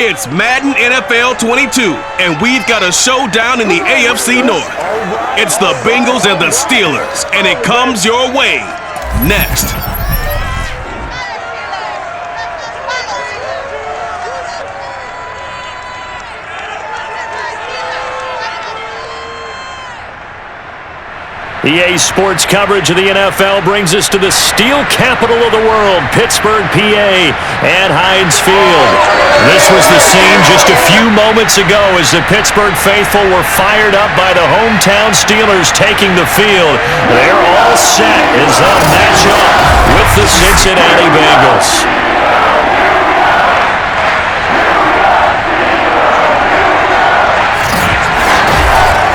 It's Madden NFL 22, and we've got a showdown in the AFC North. It's the Bengals and the Steelers, and it comes your way next. EA Sports coverage of the NFL brings us to the steel capital of the world, Pittsburgh, PA, and Heinz Field. This was the scene just a few moments ago as the Pittsburgh faithful were fired up by the hometown Steelers taking the field. They're all set as they'll match up with the Cincinnati Bengals.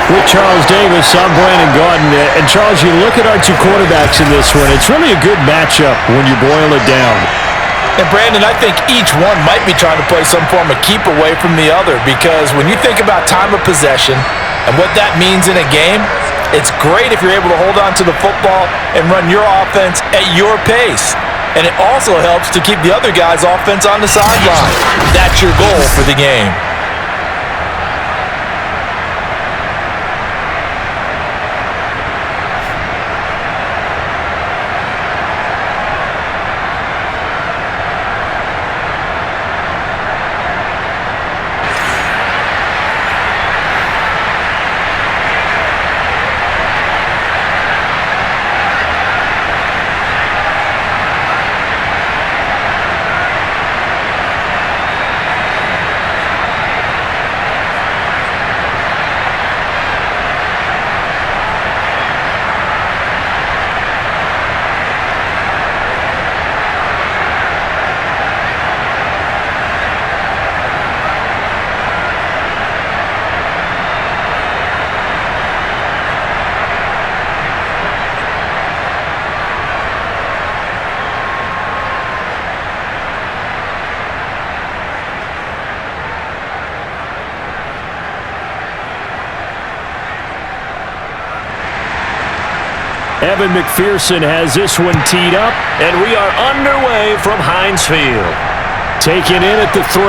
With Charles Davis, I'm Brandon Gaudin. And Charles, you look at our two quarterbacks in this one, it's really a good matchup when you boil it down. And Brandon, I think each one might be trying to play some form of keep away from the other, because when you think about time of possession and what that means in a game, it's great if you're able to hold on to the football and run your offense at your pace. And it also helps to keep the other guy's offense on the sideline. That's your goal for the game. Evan McPherson has this one teed up, and we are underway from Heinz Field. Taken in at the 3.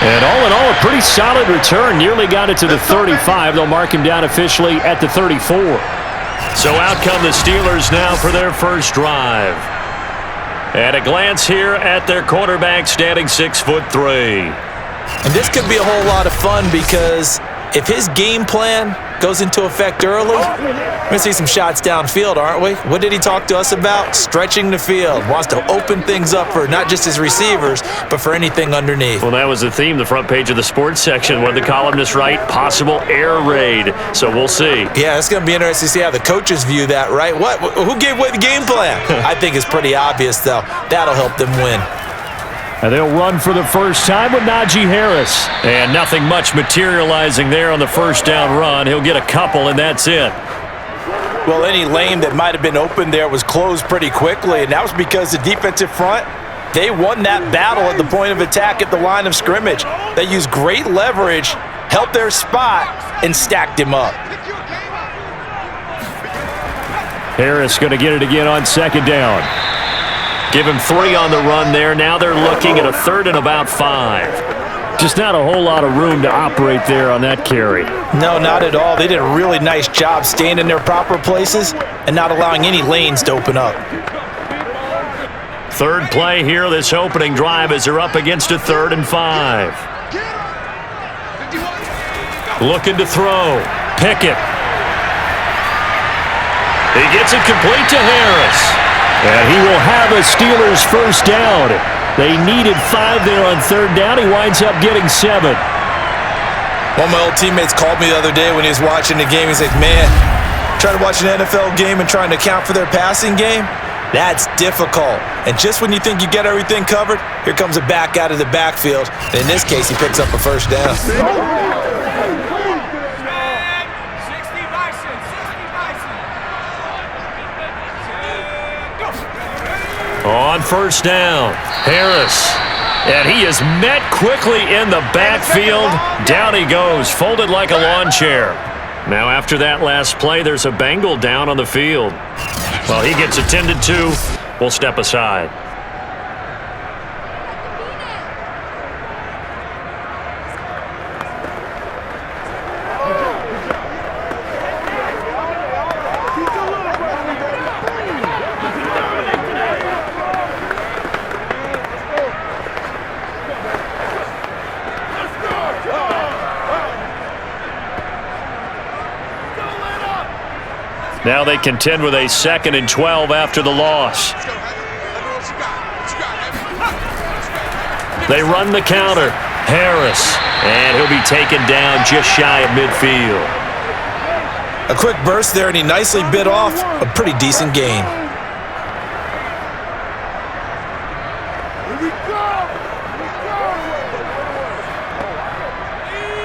And all in all, a pretty solid return. Nearly got it to the 35. They'll mark him down officially at the 34. So out come the Steelers now for their first drive. At a glance here at their quarterback, standing 6'3". And this could be a whole lot of fun, because if his game plan goes into effect early, we're going to see some shots downfield, aren't we? What did he talk to us about? Stretching the field. Wants to open things up for not just his receivers, but for anything underneath. Well, that was the theme, the front page of the sports section. What did the columnists write? Possible air raid. So we'll see. Yeah, it's going to be interesting to see how the coaches view that, right? What? Who gave away the game plan? I think it's pretty obvious, though. That'll help them win. And they'll run for the first time with Najee Harris. And nothing much materializing there on the first down run. He'll get a couple, and that's it. Well, any lane that might have been open there was closed pretty quickly, and that was because the defensive front, they won that battle at the point of attack at the line of scrimmage. They used great leverage, helped their spot, and stacked him up. Harris going to get it again on second down. Give him 3 on the run there. Now they're looking at a 3rd and about 5. Just not a whole lot of room to operate there on that carry. No, not at all. They did a really nice job staying in their proper places and not allowing any lanes to open up. Third play here, this opening drive, as they're up against a 3rd and 5. Looking to throw. Pickett. He gets it complete to Harris. And he will have a Steelers first down. They needed 5 there on 3rd down. He winds up getting 7. One of my old teammates called me the other day when he was watching the game. He's like, man, trying to watch an NFL game and trying to account for their passing game, that's difficult. And just when you think you get everything covered, here comes a back out of the backfield. And in this case, he picks up a first down. On first down, Harris. And he is met quickly in the backfield. Down he goes, folded like a lawn chair. Now after that last play, there's a Bengal down on the field. Well, he gets attended to. We'll step aside. Now they contend with a 2nd and 12 after the loss. They run the counter. Harris. And he'll be taken down just shy of midfield. A quick burst there, and he nicely bit off a pretty decent gain.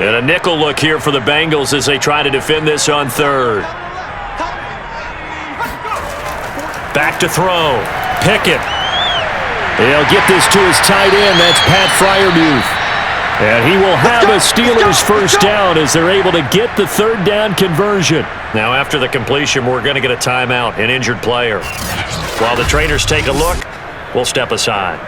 And a nickel look here for the Bengals as they try to defend this on 3rd. Back to throw. Pickett. He'll get this to his tight end. That's Pat Freiermuth. And he will have a Steelers first down as they're able to get the 3rd down conversion. Now after the completion, we're going to get a timeout, an injured player. While the trainers take a look, we'll step aside.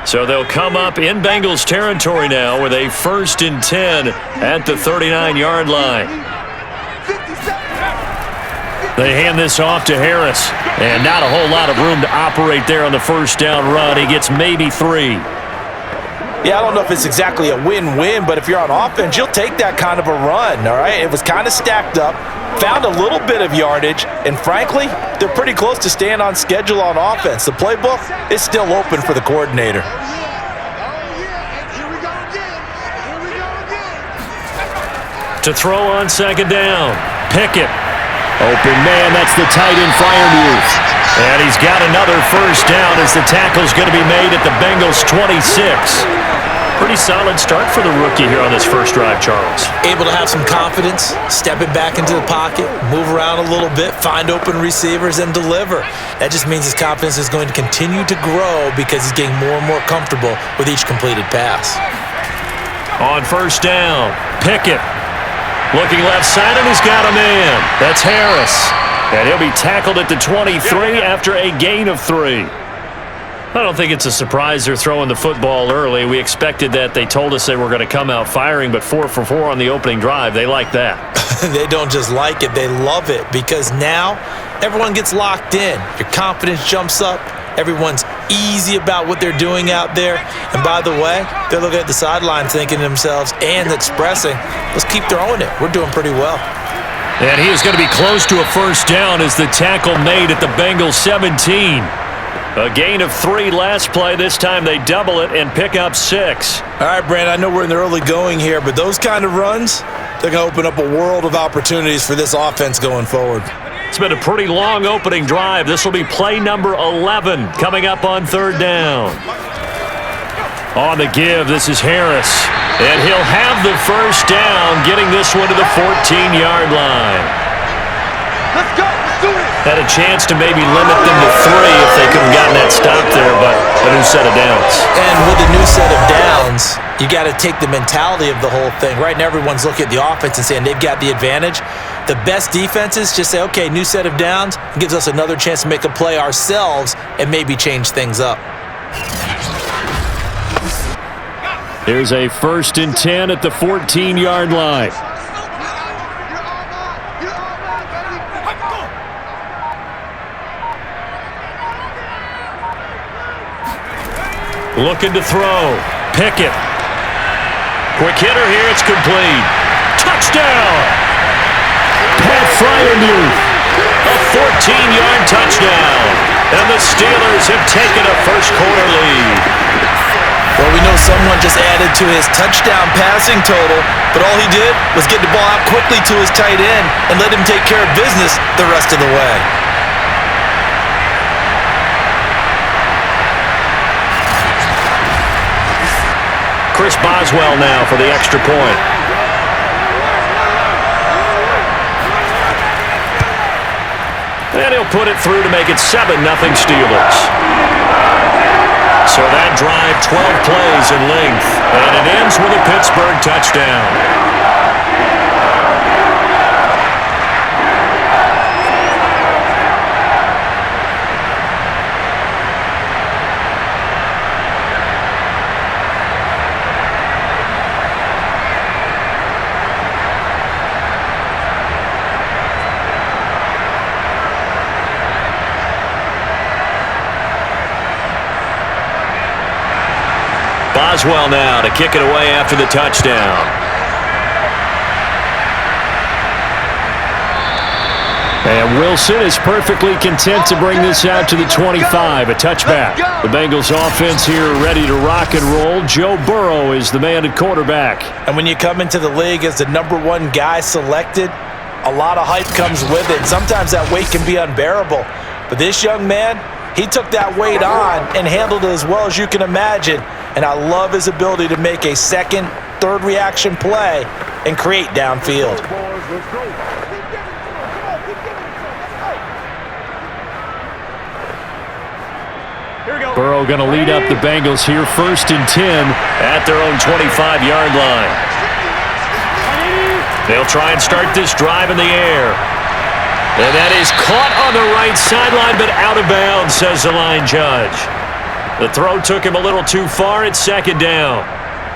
So they'll come up in Bengals territory now with a 1st and 10 at the 39-yard line. They hand this off to Harris, and not a whole lot of room to operate there on the 1st down run. He gets maybe 3. Yeah, I don't know if it's exactly a win-win, but if you're on offense, you'll take that kind of a run, all right? It was kind of stacked up, found a little bit of yardage, and frankly, they're pretty close to staying on schedule on offense. The playbook is still open for the coordinator. To throw on 2nd down, Pickett. Open man, that's the tight end Freiermuth. And he's got another 1st down as the tackle's going to be made at the Bengals 26. Pretty solid start for the rookie here on this first drive, Charles. Able to have some confidence, stepping back into the pocket, move around a little bit, find open receivers, and deliver. That just means his confidence is going to continue to grow because he's getting more and more comfortable with each completed pass. On 1st down, Pickett. Looking left side, and he's got a man. That's Harris. And he'll be tackled at the 23 after a gain of 3. I don't think it's a surprise they're throwing the football early. We expected that. They told us they were going to come out firing, but 4 for 4 on the opening drive. They like that. They don't just like it, they love it, because now everyone gets locked in. Your confidence jumps up. Everyone's easy about what they're doing out there. And by the way, they're looking at the sideline thinking to themselves and expressing, let's keep throwing it. We're doing pretty well. And he is going to be close to a 1st down as the tackle made at the Bengals 17. A gain of 3 last play. This time they double it and pick up 6. All right, Brand, I know we're in the early going here, but those kind of runs, they're going to open up a world of opportunities for this offense going forward. It's been a pretty long opening drive. This will be play number 11 coming up on 3rd down. On the give, this is Harris. And he'll have the 1st down, getting this one to the 14-yard line. Let's go. Let's do it. Had a chance to maybe limit them to 3 if they could have gotten that stop there, but a new set of downs. And with a new set of downs, you got to take the mentality of the whole thing. Right now, everyone's looking at the offense and saying they've got the advantage. The best defenses just say, okay, new set of downs, gives us another chance to make a play ourselves and maybe change things up. Here's a 1st and 10 at the 14-yard line. Looking to throw. Pickett. Quick hitter here. It's complete. Touchdown! Pat Freiermuth. A 14-yard touchdown. And the Steelers have taken a first-quarter lead. Well, we know someone just added to his touchdown passing total, but all he did was get the ball out quickly to his tight end and let him take care of business the rest of the way. Chris Boswell now for the extra point. And he'll put it through to make it 7-0 Steelers. So that drive, 12 plays in length, and it ends with a Pittsburgh touchdown. Boswell now to kick it away after the touchdown. And Wilson is perfectly content to bring this out to the 25, a touchback. The Bengals offense here ready to rock and roll. Joe Burrow is the man at quarterback. And when you come into the league as the #1 guy selected, a lot of hype comes with it. Sometimes that weight can be unbearable. But this young man, he took that weight on and handled it as well as you can imagine. And I love his ability to make a second, third reaction play and create downfield. Burrow going to lead up the Bengals here, 1st and 10 at their own 25-yard line. They'll try and start this drive in the air. And that is caught on the right sideline, but out of bounds, says the line judge. The throw took him a little too far. It's 2nd down.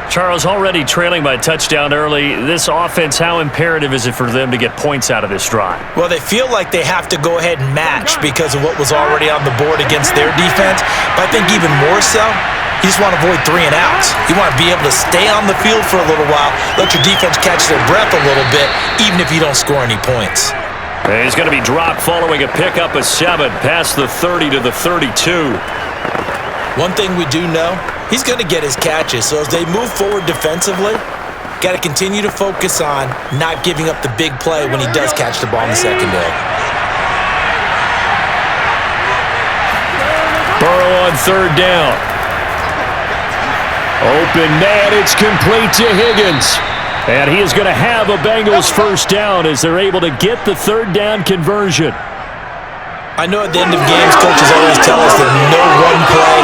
Charles, already trailing by a touchdown early. This offense, how imperative is it for them to get points out of this drive? Well, they feel like they have to go ahead and match because of what was already on the board against their defense. But I think even more so, you just want to avoid 3 and outs. You want to be able to stay on the field for a little while, let your defense catch their breath a little bit, even if you don't score any points. And he's going to be dropped following a pickup of 7 past the 30 to the 32. One thing we do know, he's going to get his catches. So as they move forward defensively, got to continue to focus on not giving up the big play when he does catch the ball in the secondary. Burrow on 3rd down. Open man, it's complete to Higgins. And he is going to have a Bengals 1st down as they're able to get the 3rd down conversion. I know at the end of games, coaches always tell us that no one play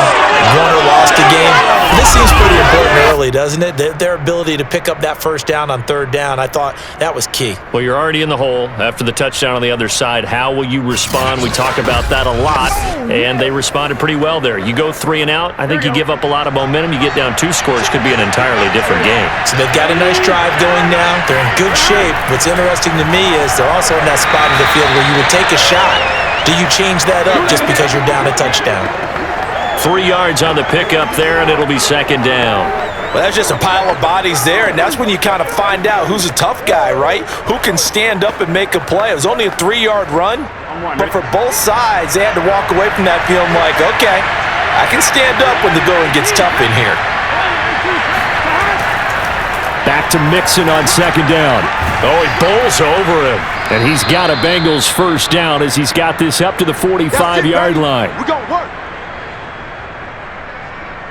won or lost a game. This seems pretty important early, doesn't it? Their ability to pick up that 1st down on 3rd down, I thought that was key. Well, you're already in the hole after the touchdown on the other side. How will you respond? We talk about that a lot, and they responded pretty well there. You go 3 and out, I think you give up a lot of momentum. You get down 2 scores, could be an entirely different game. So they've got a nice drive going now. They're in good shape. What's interesting to me is they're also in that spot of the field where you would take a shot. Do you change that up just because you're down a touchdown? 3 yards on the pickup there, and it'll be 2nd down. Well, that's just a pile of bodies there, and that's when you kind of find out who's a tough guy, right? Who can stand up and make a play. It was only a 3-yard run, but for both sides, they had to walk away from that feeling like, okay, I can stand up when the going gets tough in here. Back to Mixon on 2nd down. Oh, he bowls over him. And he's got a Bengals 1st down as he's got this up to the 45-yard line. We're going to work.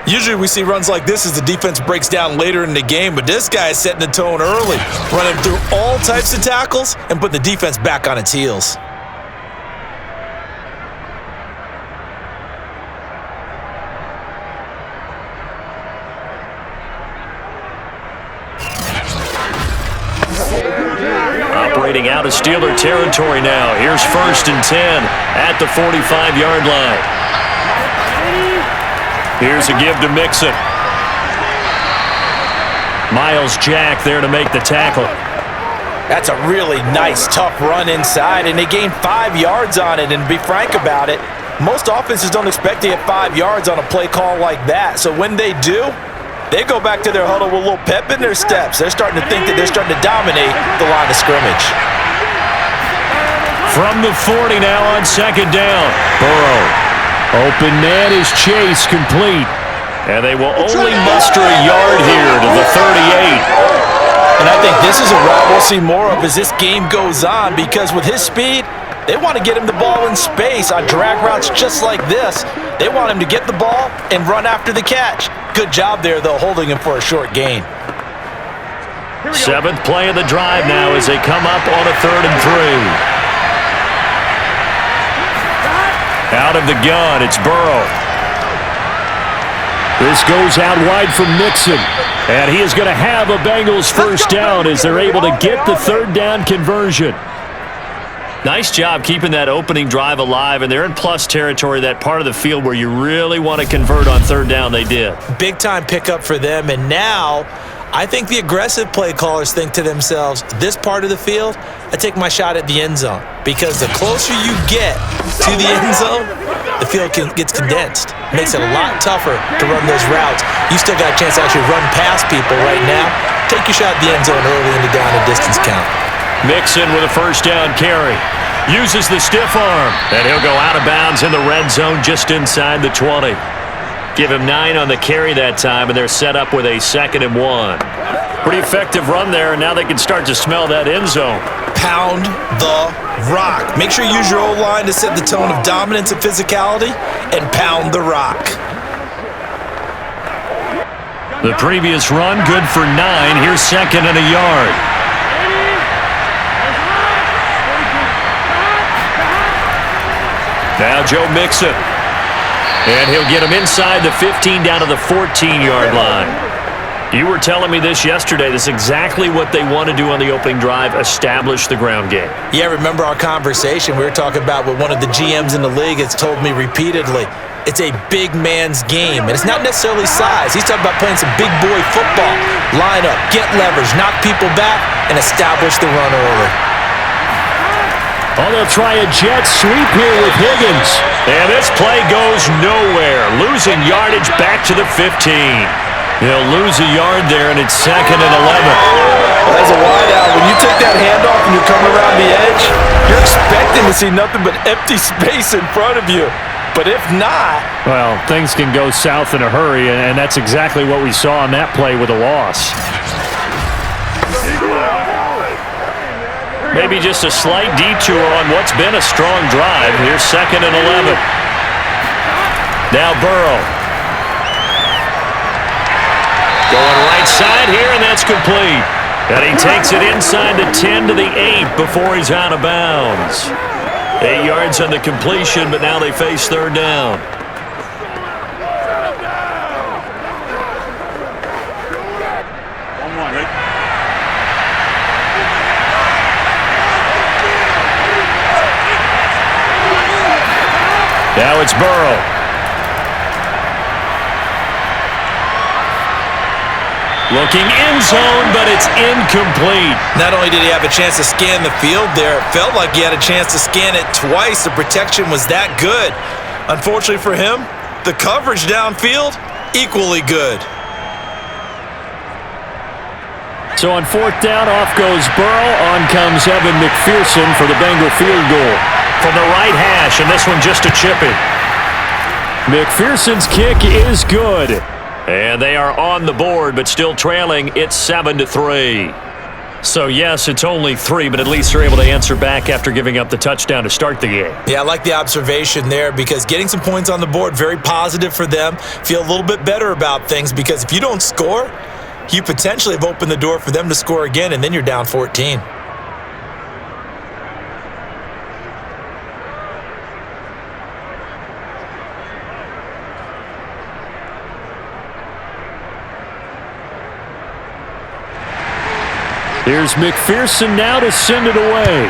Usually we see runs like this as the defense breaks down later in the game, but this guy is setting the tone early, running through all types of tackles and putting the defense back on its heels. Operating out of Steeler territory now. Here's 1st and 10 at the 45-yard line. Here's a give to Mixon. Miles Jack there to make the tackle. That's a really nice, tough run inside, and they gained 5 yards on it. And to be frank about it, most offenses don't expect to get 5 yards on a play call like that. So when they do, they go back to their huddle with a little pep in their steps. They're starting to think that they're starting to dominate the line of scrimmage. From the 40 now on 2nd down. Burrow. Open man is Chase, complete. And they will only muster a yard here to the 38. And I think this is a route we'll see more of as this game goes on, because with his speed, they want to get him the ball in space on drag routes just like this. They want him to get the ball and run after the catch. Good job there, though, holding him for a short gain. 7th play of the drive now as they come up on a 3rd and 3. Out of the gun, it's Burrow. This goes out wide from Mixon. And he is going to have a Bengals 1st down as they're able to get the 3rd down conversion. Nice job keeping that opening drive alive, and they're in plus territory, that part of the field where you really want to convert on 3rd down. They did. Big-time pickup for them, and now I think the aggressive play callers think to themselves, this part of the field, I take my shot at the end zone, because the closer you get to the end zone, the field gets condensed. makes it a lot tougher to run those routes. You still got a chance to actually run past people right now. Take your shot at the end zone early in the down and distance count. Mixon with a first down carry. Uses the stiff arm, and he'll go out of bounds in the red zone just inside the 20. Give him 9 on the carry that time, and they're set up with a 2nd and 1. Pretty effective run there, and now they can start to smell that end zone. Pound the rock. Make sure you use your O-line to set the tone of dominance and physicality, and pound the rock. The previous run, good for 9. Here's 2nd and a yard. Now Joe Mixon. And he'll get him inside the 15 down to the 14-yard line. You were telling me this yesterday. This is exactly what they want to do on the opening drive, establish the ground game. Yeah, remember our conversation. We were talking about what one of the GMs in the league has told me repeatedly. It's a big man's game, and it's not necessarily size. He's talking about playing some big boy football. Line up, get leverage, knock people back, and establish the run early. Oh, they'll try a jet sweep here with Higgins. And this play goes nowhere. Losing yardage back to the 15. They'll lose a yard there, and it's 2nd and 11. As a wideout, when you take that handoff and you come around the edge, you're expecting to see nothing but empty space in front of you. But if not... Well, things can go south in a hurry, and that's exactly what we saw on that play with a loss. Maybe just a slight detour on what's been a strong drive. Here's 2nd and 11. Now Burrow. Going right side here, and that's complete. And he takes it inside the 10 to the 8 before he's out of bounds. 8 yards on the completion, but now they face 3rd down. Now it's Burrow. Looking end zone, but it's incomplete. Not only did he have a chance to scan the field there, it felt like he had a chance to scan it twice. The protection was that good. Unfortunately for him, the coverage downfield, equally good. So on 4th down, off goes Burrow. On comes Evan McPherson for the Bengal field goal. From the right hash, and this one just a chippy. McPherson's kick is good. And they are on the board, but still trailing. It's 7-3. So, yes, it's only 3, but at least they're able to answer back after giving up the touchdown to start the game. Yeah, I like the observation there because getting some points on the board, very positive for them. Feel a little bit better about things because if you don't score, you potentially have opened the door for them to score again, and then you're down 14. Here's McPherson now to send it away.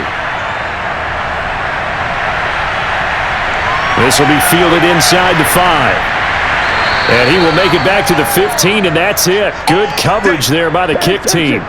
This will be fielded inside the 5. And he will make it back to the 15, and that's it. Good coverage there by the kick team.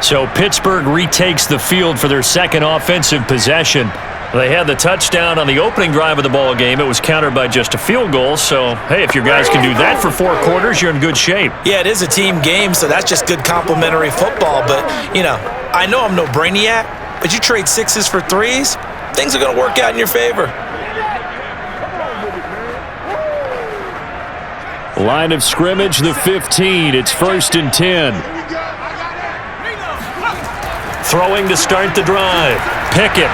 So Pittsburgh retakes the field for their 2nd offensive possession. They had the touchdown on the opening drive of the ball game. It was countered by just a field goal. So, hey, if your guys can do that for 4 quarters, you're in good shape. Yeah, it is a team game, so that's just good complimentary football. But, you know, I know I'm no brainiac, but you trade 6s for 3s, things are going to work out in your favor. Line of scrimmage, the 15. It's 1st and 10. Throwing to start the drive. Pickett.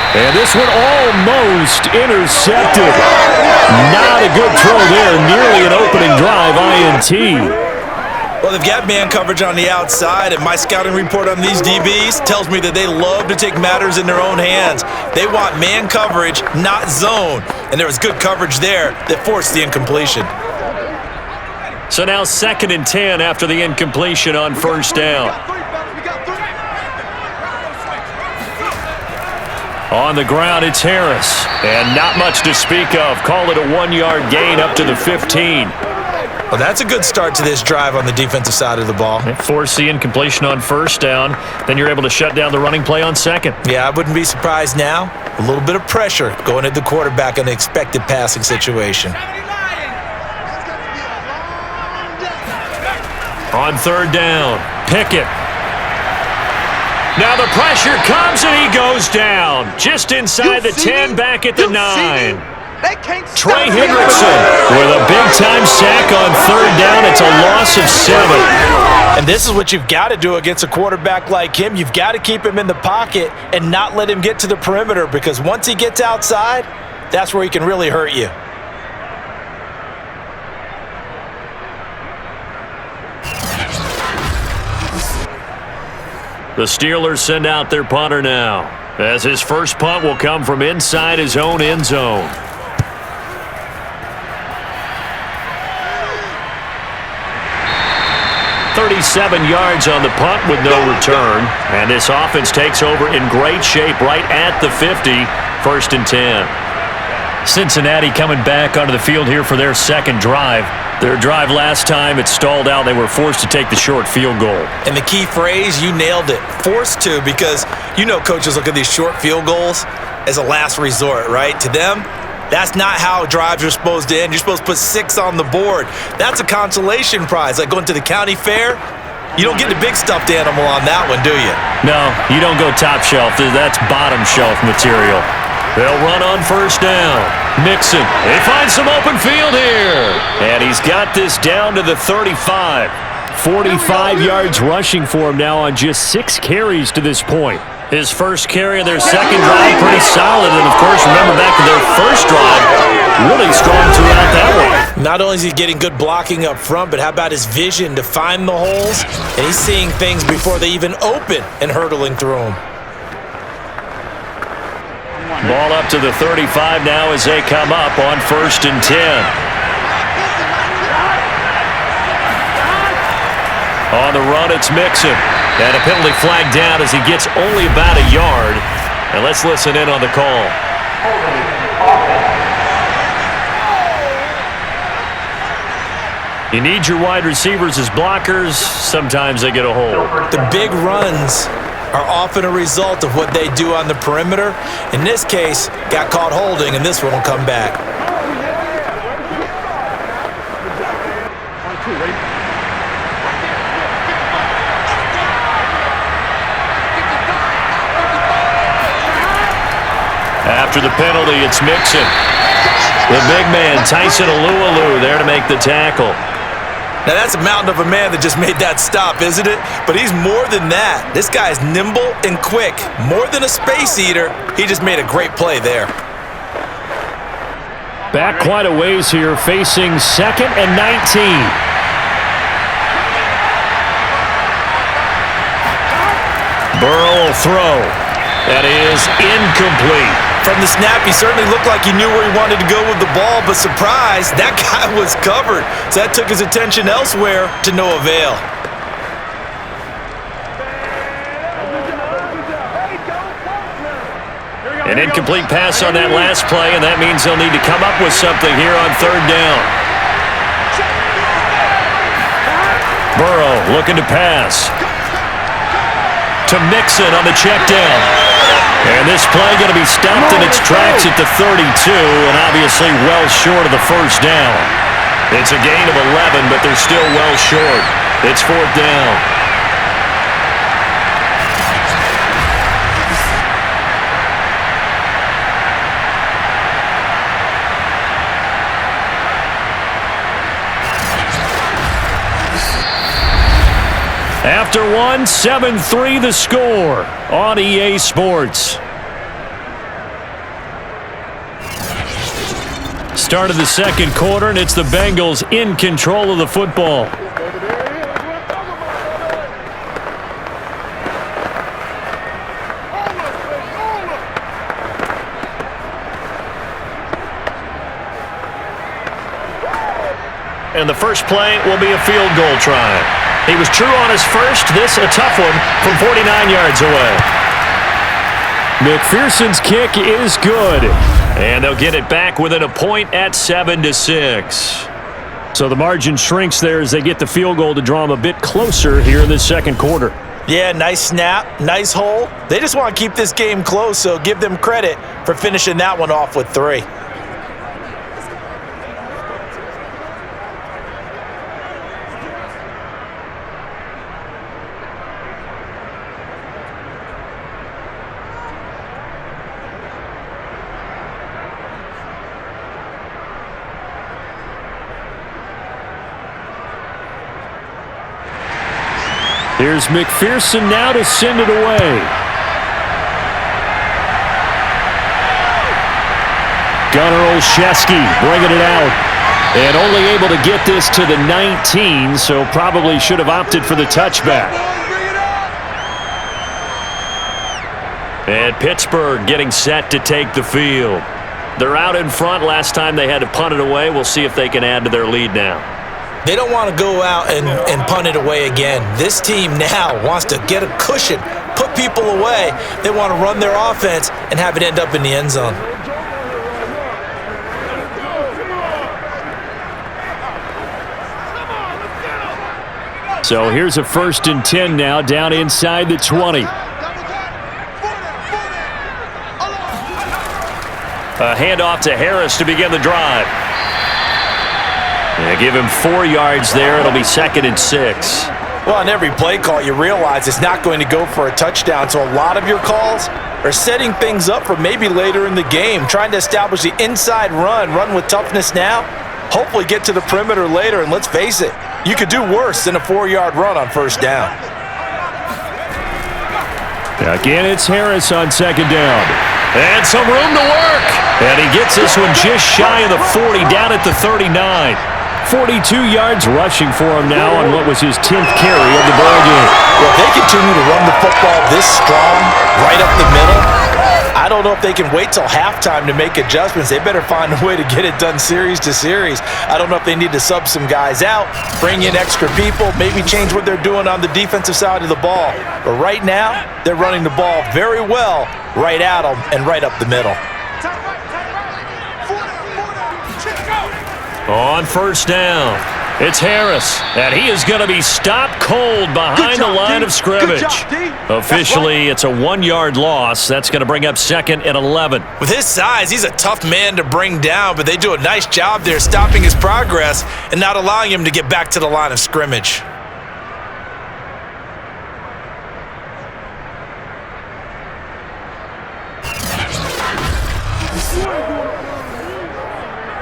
And this one almost intercepted. Not a good throw there. Nearly an opening drive INT. Well, they've got man coverage on the outside, and my scouting report on these DBs tells me that they love to take matters in their own hands. They want man coverage, not zone. And there was good coverage there that forced the incompletion. So now 2nd and 10 after the incompletion on 1st down. On the ground, it's Harris. And not much to speak of. Call it a 1-yard gain up to the 15. Well, that's a good start to this drive on the defensive side of the ball. Force the incompletion on 1st down. Then you're able to shut down the running play on 2nd. Yeah, I wouldn't be surprised now A little bit of pressure going at the quarterback in the expected passing situation. On third down, Pickett. Now the pressure comes and he goes down. Just inside the 10, back at the 9. Trey Hendrickson with a big-time sack on third down. It's a loss of 7. And this is what you've got to do against a quarterback like him. You've got to keep him in the pocket and not let him get to the perimeter, because once he gets outside, that's where he can really hurt you. The Steelers send out their punter now, as his first punt will come from inside his own end zone. "37 yards on the punt with no return. And this offense takes over in great shape right at the 50, 1st and 10. Cincinnati coming back onto the field here for their second drive. Their drive last time, it stalled out. They were forced to take the short field goal. And the key phrase, you nailed it, forced to, because you know coaches look at these short field goals as a last resort, right? To them, that's not how drives are supposed to end. You're supposed to put 6 on the board. That's a consolation prize. Like going to the county fair, you don't get the big stuffed animal on that one, do you? No, you don't go top shelf. That's bottom shelf material. They'll run on first down. Mixon, he finds some open field here. And he's got this down to the 35. 45 yards rushing for him now on just 6 carries to this point. His first carry of their second drive, pretty solid. And, of course, remember back to their first drive, really strong throughout that one. Not only is he getting good blocking up front, but how about his vision to find the holes? And he's seeing things before they even open and hurtling through them. Ball up to the 35 now as they come up on 1st and 10. On the run, it's Mixon. And a penalty flag down as he gets only about a yard. And let's listen in on the call. You need your wide receivers as blockers. Sometimes they get a hold. The big runs are often a result of what they do on the perimeter. In this case, got caught holding, and this one will come back. After the penalty, it's Mixon. The big man, Tyson Alualu, there to make the tackle. Now, that's a mountain of a man that just made that stop, isn't it? But he's more than that. This guy's nimble and quick. More than a space eater, he just made a great play there. Back quite a ways here, facing 2nd and 19. Burrow will throw. That is incomplete. From the snap, he certainly looked like he knew where he wanted to go with the ball, but surprise, that guy was covered. So that took his attention elsewhere to no avail. An incomplete pass on that last play, and that means they'll need to come up with something here on 3rd down. Burrow looking to pass. To Mixon on the check down. And this play going to be stopped in its tracks at the 32, and obviously well short of the first down. It's a gain of 11, but they're still well short. It's 4th down. After one, 7-3 the score on EA Sports. Start of the second quarter, and it's the Bengals in control of the football. And the first play will be a field goal try. He was true on his first. This a tough one from 49 yards away. McPherson's kick is good. And they'll get it back within a point at 7-6. So the margin shrinks there as they get the field goal to draw them a bit closer here in the second quarter. Yeah, nice snap, nice hole. They just want to keep this game close, so give them credit for finishing that one off with 3. Here's McPherson now to send it away. Gunnar Olszewski bringing it out. And only able to get this to the 19, so probably should have opted for the touchback. And Pittsburgh getting set to take the field. They're out in front. Last time they had to punt it away. We'll see if they can add to their lead now. They don't want to go out and punt it away again. This team now wants to get a cushion, put people away. They want to run their offense and have it end up in the end zone. So here's a 1st and 10 now, down inside the 20. A handoff to Harris to begin the drive. Yeah, give him 4 yards there. It'll be 2nd and 6. Well, on every play call, you realize it's not going to go for a touchdown, so a lot of your calls are setting things up for maybe later in the game, trying to establish the inside run with toughness now, hopefully get to the perimeter later, and let's face it, you could do worse than a 4-yard run on 1st down. Again, it's Harris on 2nd down. And some room to work. And he gets this one just shy of the 40, down at the 39. 42 yards rushing for him now on what was his 10th carry of the ball game. Well, if they continue to run the football this strong, right up the middle, I don't know if they can wait till halftime to make adjustments. They better find a way to get it done series to series. I don't know if they need to sub some guys out, bring in extra people, maybe change what they're doing on the defensive side of the ball. But right now, they're running the ball very well right at them and right up the middle. On 1st down, it's Harris, and he is going to be stopped cold behind the line of scrimmage. Officially, it's a 1-yard loss. That's going to bring up 2nd and 11. With his size, he's a tough man to bring down, but they do a nice job there stopping his progress and not allowing him to get back to the line of scrimmage.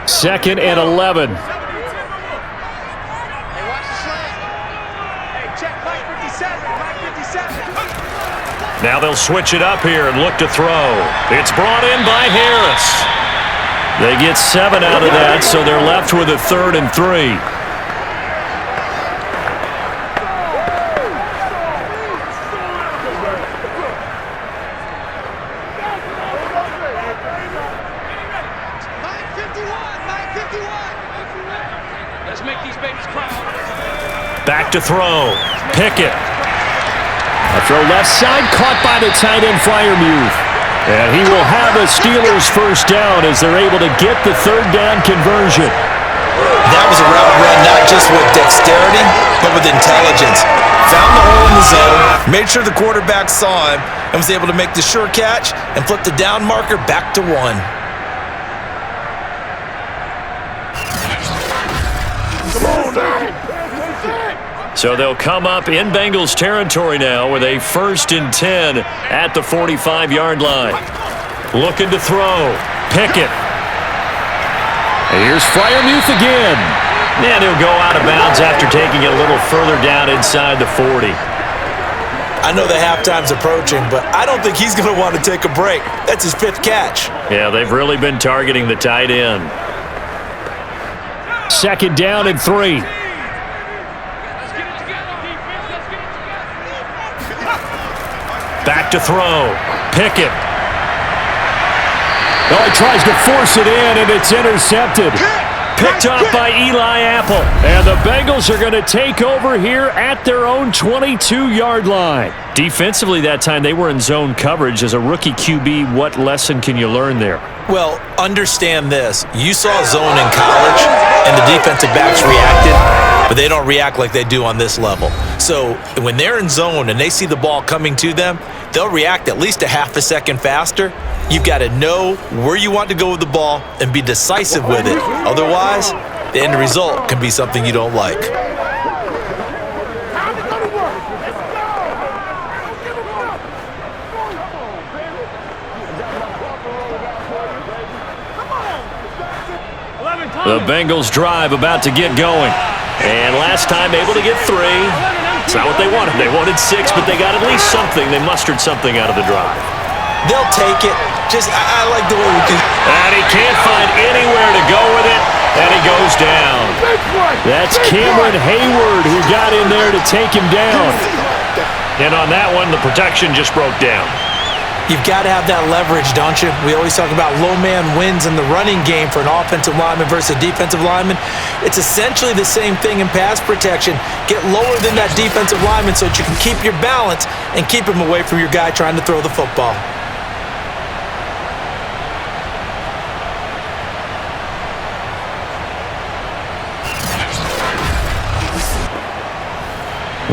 Second and 11. Now they'll switch it up here and look to throw. It's brought in by Harris. They get 7 out of that, so they're left with a 3rd and 3. Back to throw. Pickett. A throw left side, caught by the tight end Freiermuth. And he will have a Steelers 1st down as they're able to get the 3rd down conversion. That was a route run not just with dexterity, but with intelligence. Found the hole in the zone, made sure the quarterback saw him, and was able to make the sure catch and flip the down marker back to 1. So they'll come up in Bengals territory now with a 1st and 10 at the 45-yard line. Looking to throw. Pickett. Here's Freiermuth again. And he'll go out of bounds after taking it a little further down inside the 40. I know the halftime's approaching, but I don't think he's going to want to take a break. That's his 5th catch. Yeah, they've really been targeting the tight end. 2nd down and 3. Back to throw. Pickett. Oh, he tries to force it in, and it's intercepted. Picked off by Eli Apple. And the Bengals are going to take over here at their own 22-yard line. Defensively that time, they were in zone coverage. As a rookie QB, what lesson can you learn there? Well, understand this. You saw zone in college, and the defensive backs reacted, but they don't react like they do on this level. So when they're in zone and they see the ball coming to them, they'll react at least a half a second faster. You've got to know where you want to go with the ball and be decisive with it. Otherwise, the end result can be something you don't like. The Bengals drive about to get going. And last time able to get 3. It's not what they wanted. They wanted 6, but they got at least something. They mustered something out of the drive. They'll take it. I like the way we can. And he can't find anywhere to go with it. And he goes down. That's Cameron Hayward who got in there to take him down. And on that one, the protection just broke down. You've got to have that leverage, don't you? We always talk about low man wins in the running game for an offensive lineman versus a defensive lineman. It's essentially the same thing in pass protection. Get lower than that defensive lineman so that you can keep your balance and keep him away from your guy trying to throw the football.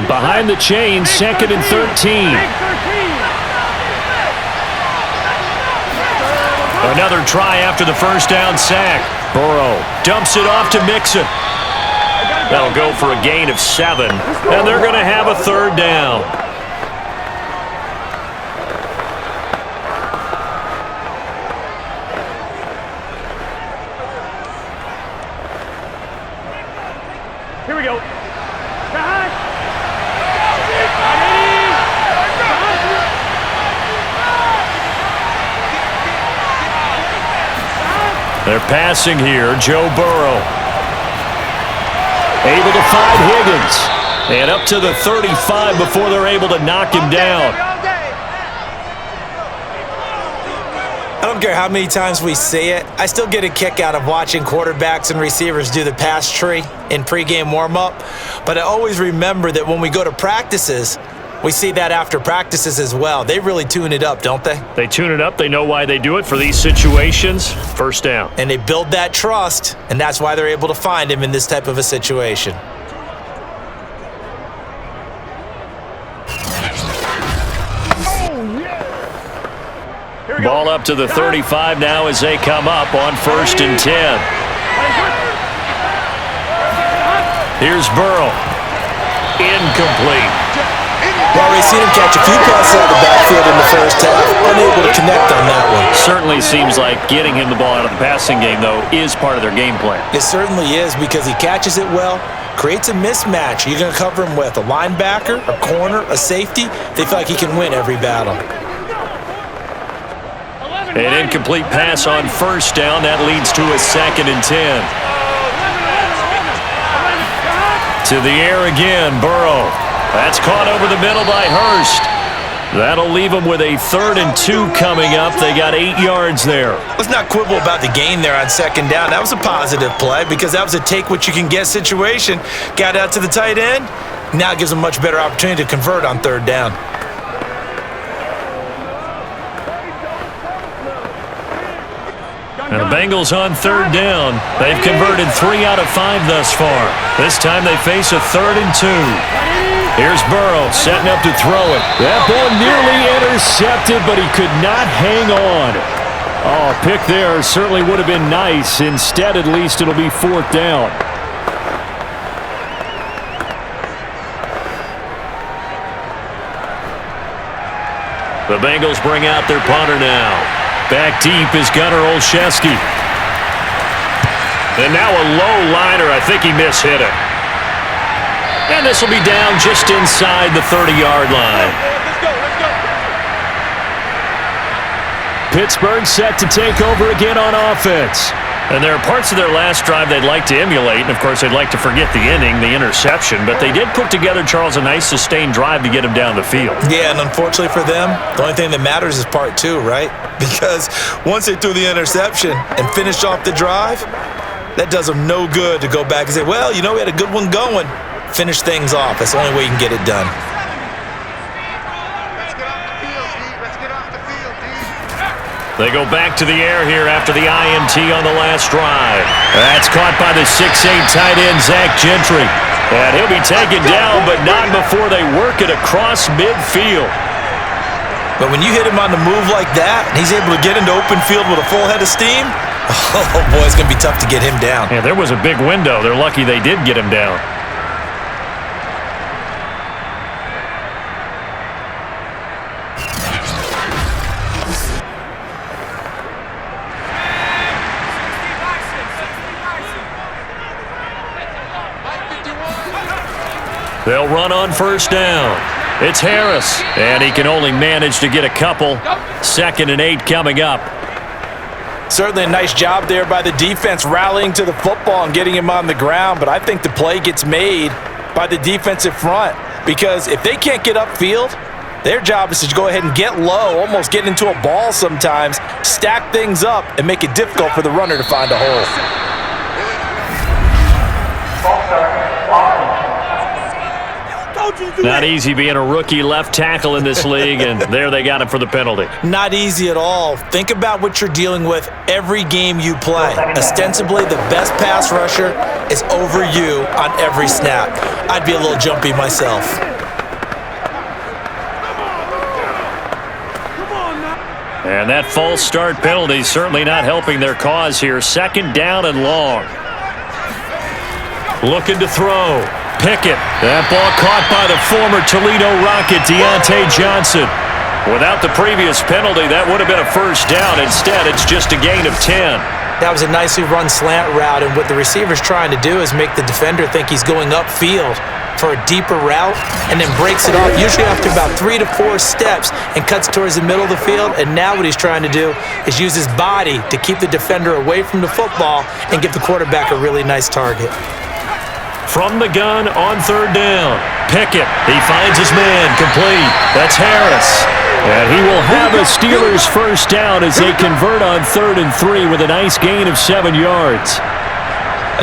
Behind the chain, 2nd and 13. Another try after the first down sack. Burrow dumps it off to Mixon. That'll go for a gain of 7, and they're going to have a 3rd down. Here we go. They're passing here. Joe Burrow. Able to find Higgins. And up to the 35 before they're able to knock him down. I don't care how many times we say it, I still get a kick out of watching quarterbacks and receivers do the pass tree in pregame warm-up. But I always remember that when we go to practices, we see that after practices as well. They really tune it up, don't they? They tune it up. They know why they do it for these situations. 1st down. And they build that trust, and that's why they're able to find him in this type of a situation. Ball up to the 35 now as they come up on 1st and 10. Here's Burrow. Incomplete. Well, we've seen him catch a few passes out of the backfield in the first half, unable to connect on that one. Certainly seems like getting him the ball out of the passing game, though, is part of their game plan. It certainly is because he catches it well, creates a mismatch. You're going to cover him with a linebacker, a corner, a safety. They feel like he can win every battle. An incomplete pass on 1st down. That leads to a 2nd and 10. To the air again, Burrow. That's caught over the middle by Hurst. That'll leave them with a 3rd and 2 coming up. They got 8 yards there. Let's not quibble about the gain there on 2nd down. That was a positive play because that was a take-what-you-can-get situation. Got out to the tight end. Now it gives them a much better opportunity to convert on 3rd down. And the Bengals on 3rd down. They've converted 3 out of 5 thus far. This time they face a 3rd and 2. Here's Burrow setting up to throw it. That ball nearly intercepted, but he could not hang on. Oh, pick there certainly would have been nice. Instead, at least, it'll be 4th down. The Bengals bring out their punter now. Back deep is Gunnar Olszewski. And now a low liner. I think he mishit it. And this will be down just inside the 30-yard line. Pittsburgh set to take over again on offense. And there are parts of their last drive they'd like to emulate. And, of course, they'd like to forget the inning, the interception. But they did put together, Charles, a nice sustained drive to get him down the field. Yeah, and unfortunately for them, the only thing that matters is part 2, right? Because once they threw the interception and finished off the drive, that does them no good to go back and say, well, you know, we had a good one going. Finish things off. That's the only way you can get it done. They go back to the air here after the INT on the last drive. That's caught by the 6'8 tight end, Zach Gentry. And he'll be taken down, but not before they work it across midfield. But when you hit him on the move like that, and he's able to get into open field with a full head of steam, oh boy, it's going to be tough to get him down. Yeah, there was a big window. They're lucky they did get him down. They'll run on first down. It's Harris, and he can only manage to get a couple. 2nd and 8 coming up. Certainly a nice job there by the defense rallying to the football and getting him on the ground, but I think the play gets made by the defensive front because if they can't get upfield, their job is to go ahead and get low, almost get into a ball sometimes, stack things up, and make it difficult for the runner to find a hole. Not easy being a rookie left tackle in this league, and there they got him for the penalty. Not easy at all. Think about what you're dealing with every game you play. Ostensibly, the best pass rusher is over you on every snap. I'd be a little jumpy myself. And that false start penalty certainly not helping their cause here. 2nd down and long. Looking to throw. Pickett. That ball caught by the former Toledo Rocket, Deontay Johnson. Without the previous penalty, that would have been a first down. Instead, it's just a gain of 10. That was a nicely run slant route, and what the receiver's trying to do is make the defender think he's going upfield for a deeper route and then breaks it off, usually after about 3 to 4 steps, and cuts towards the middle of the field. And now what he's trying to do is use his body to keep the defender away from the football and give the quarterback a really nice target. From the gun on 3rd down. Pickett, he finds his man, complete. That's Harris. And he will have a Steelers first down as they convert on 3rd and 3 with a nice gain of 7 yards.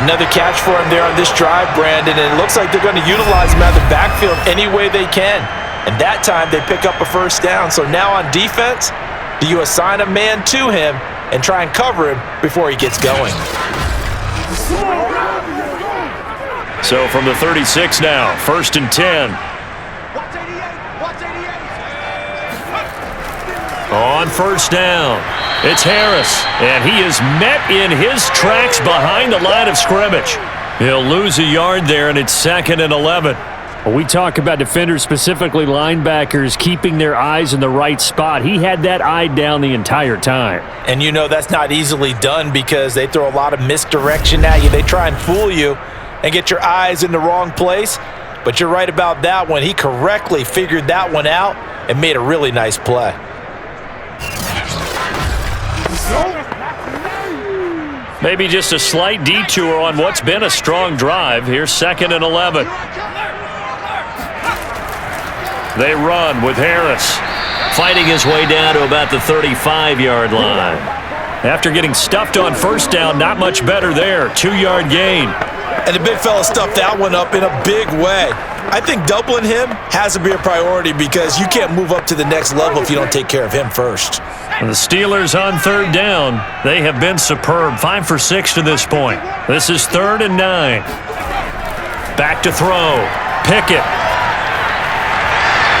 Another catch for him there on this drive, Brandon, and it looks like they're going to utilize him out of the backfield any way they can. And that time they pick up a first down. So now on defense, do you assign a man to him and try and cover him before he gets going? So from the 36 now, 1st and 10. On first down, it's Harris, and he is met in his tracks behind the line of scrimmage. He'll lose a yard there, and it's 2nd and 11. When we talk about defenders, specifically linebackers, keeping their eyes in the right spot, he had that eye down the entire time. And you know that's not easily done because they throw a lot of misdirection at you. They try and fool you and get your eyes in the wrong place. But you're right about that one. He correctly figured that one out and made a really nice play. Maybe just a slight detour on what's been a strong drive. Here's 2nd and 11. They run with Harris, fighting his way down to about the 35-yard line. After getting stuffed on first down, not much better there. 2-yard gain. And the big fella stuffed that one up in a big way. I think doubling him has to be a priority because you can't move up to the next level if you don't take care of him first. And the Steelers on 3rd down. They have been superb. 5 for 6 to this point. This is 3rd and 9. Back to throw. Pickett.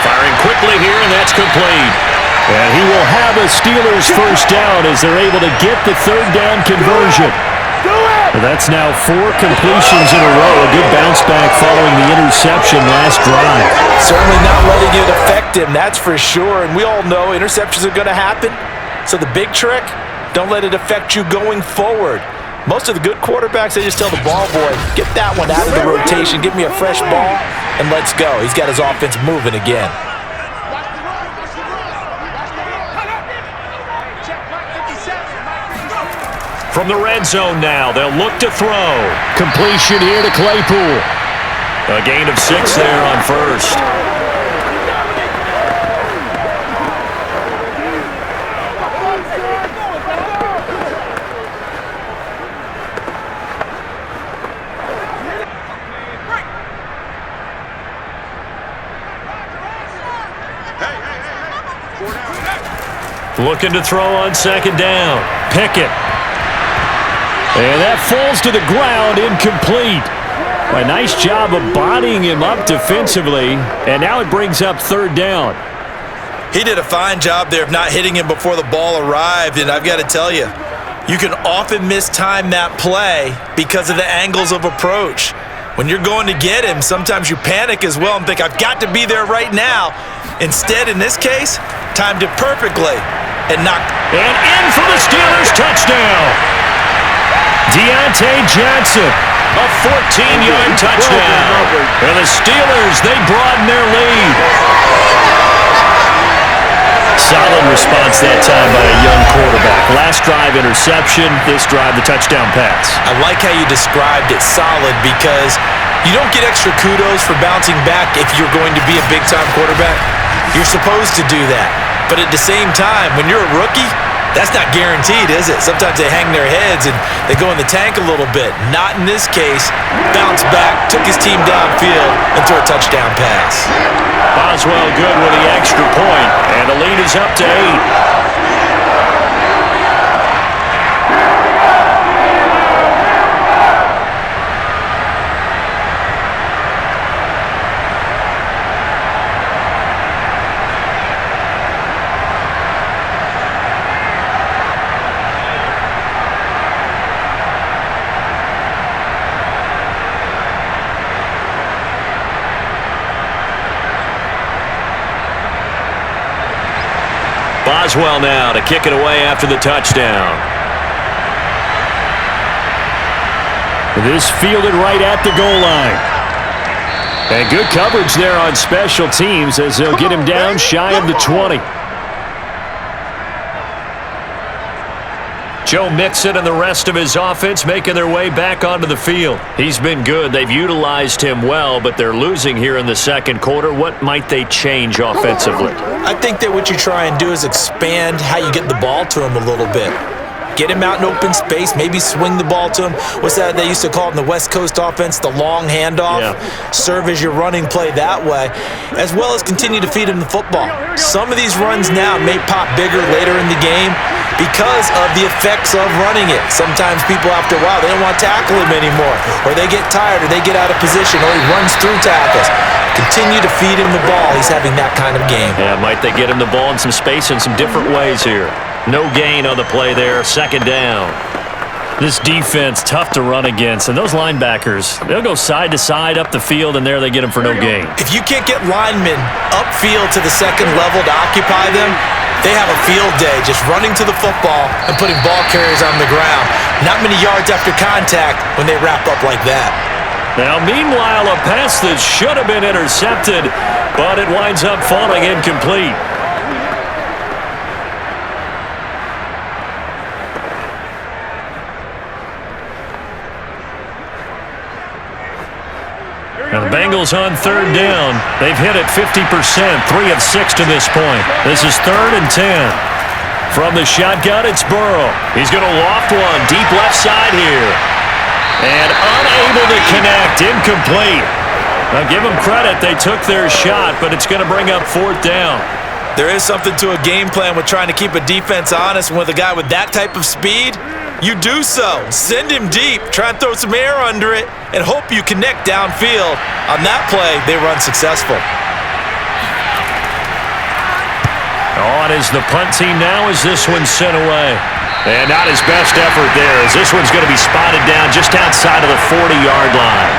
Firing quickly here, and that's complete. And he will have a Steelers first down as they're able to get the 3rd down conversion. That's now 4 completions in a row. A good bounce back following the interception last drive. Certainly not letting it affect him, that's for sure. And we all know interceptions are going to happen. So the big trick, don't let it affect you going forward. Most of the good quarterbacks, they just tell the ball boy, get that one out of the rotation, give me a fresh ball, and let's go. He's got his offense moving again. From the red zone now, they'll look to throw. Completion here to Claypool. A gain of 6 there on first. Looking to throw on second down. Pickett. And that falls to the ground, incomplete. A nice job of bodying him up defensively, and now it brings up third down. He did a fine job there of not hitting him before the ball arrived, and I've got to tell you, you can often mistime that play because of the angles of approach. When you're going to get him, sometimes you panic as well and think, I've got to be there right now. Instead, in this case, timed it perfectly and knocked. And in for the Steelers touchdown. Deontay Johnson, a 14-yard touchdown. And the Steelers, they broaden their lead. Solid response that time by a young quarterback. Last drive, interception. This drive, the touchdown pass. I like how you described it, solid, because you don't get extra kudos for bouncing back if you're going to be a big-time quarterback. You're supposed to do that. But at the same time, when you're a rookie, that's not guaranteed, is it? Sometimes they hang their heads and they go in the tank a little bit. Not in this case. Bounced back, took his team downfield, and threw a touchdown pass. Boswell good with the extra point, and the lead is up to 8. Boswell now to kick it away after the touchdown. This fielded right at the goal line. And good coverage there on special teams as they'll get him down shy of the 20. Joe Mixon and the rest of his offense making their way back onto the field. He's been good. They've utilized him well, but they're losing here in the second quarter. What might they change offensively? I think that what you try and do is expand how you get the ball to him a little bit. Get him out in open space, maybe swing the ball to him. What's that they used to call it in the West Coast offense, the long handoff? Yeah. Serve as your running play that way, as well as continue to feed him the football. Some of these runs now may pop bigger later in the game because of the effects of running it. Sometimes people, after a while, they don't want to tackle him anymore, or they get tired, or they get out of position, or he runs through tackles. Continue to feed him the ball. He's having that kind of game. Yeah, might they get him the ball in some space in some different ways here. No gain on the play there, second down. This defense, tough to run against, and those linebackers, they'll go side to side up the field, and there they get him for no gain. If you can't get linemen upfield to the second level to occupy them, they have a field day just running to the football and putting ball carriers on the ground. Not many yards after contact when they wrap up like that. Now, meanwhile, a pass that should have been intercepted, but it winds up falling incomplete. Now the Bengals on third down. They've hit it 50%, 3 of 6 to this point. This is 3rd and 10. From the shotgun, it's Burrow. He's going to loft one deep left side here. And unable to connect, incomplete. Now give them credit, they took their shot, but it's going to bring up 4th down. There is something to a game plan with trying to keep a defense honest. And with a guy with that type of speed, you do so. Send him deep, try and throw some air under it, and hope you connect downfield. On that play, they run successful. On is the punt team now as this one's sent away. And not his best effort there as this one's going to be spotted down just outside of the 40-yard line.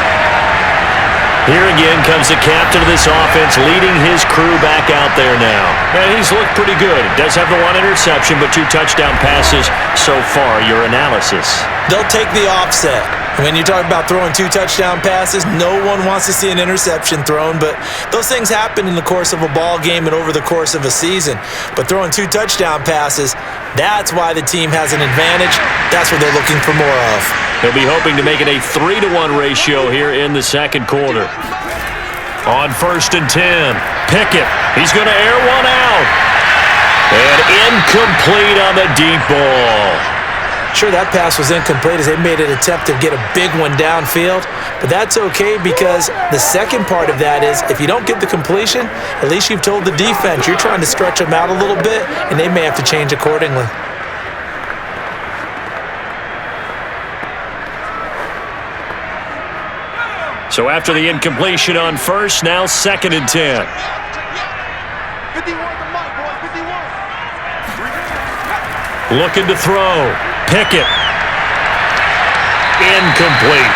Here again comes the captain of this offense leading his crew back out there now. And he's looked pretty good. Does have the 1 interception, but 2 touchdown passes so far. Your analysis? They'll take the offset. When you talk about throwing 2 touchdown passes, no one wants to see an interception thrown, but those things happen in the course of a ball game and over the course of a season. But throwing 2 touchdown passes, that's why the team has an advantage. That's what they're looking for more of. They'll be hoping to make it a 3-to-1 ratio here in the second quarter. On 1st and 10, Pickett. He's going to air one out. And incomplete on the deep ball. Sure, that pass was incomplete as they made an attempt to get a big one downfield, but that's okay because the second part of that is if you don't get the completion, at least you've told the defense you're trying to stretch them out a little bit, and they may have to change accordingly. So after the incompletion on first, now 2nd and 10. 51 the mic, boys, 51. Looking to throw. Pickett. Incomplete.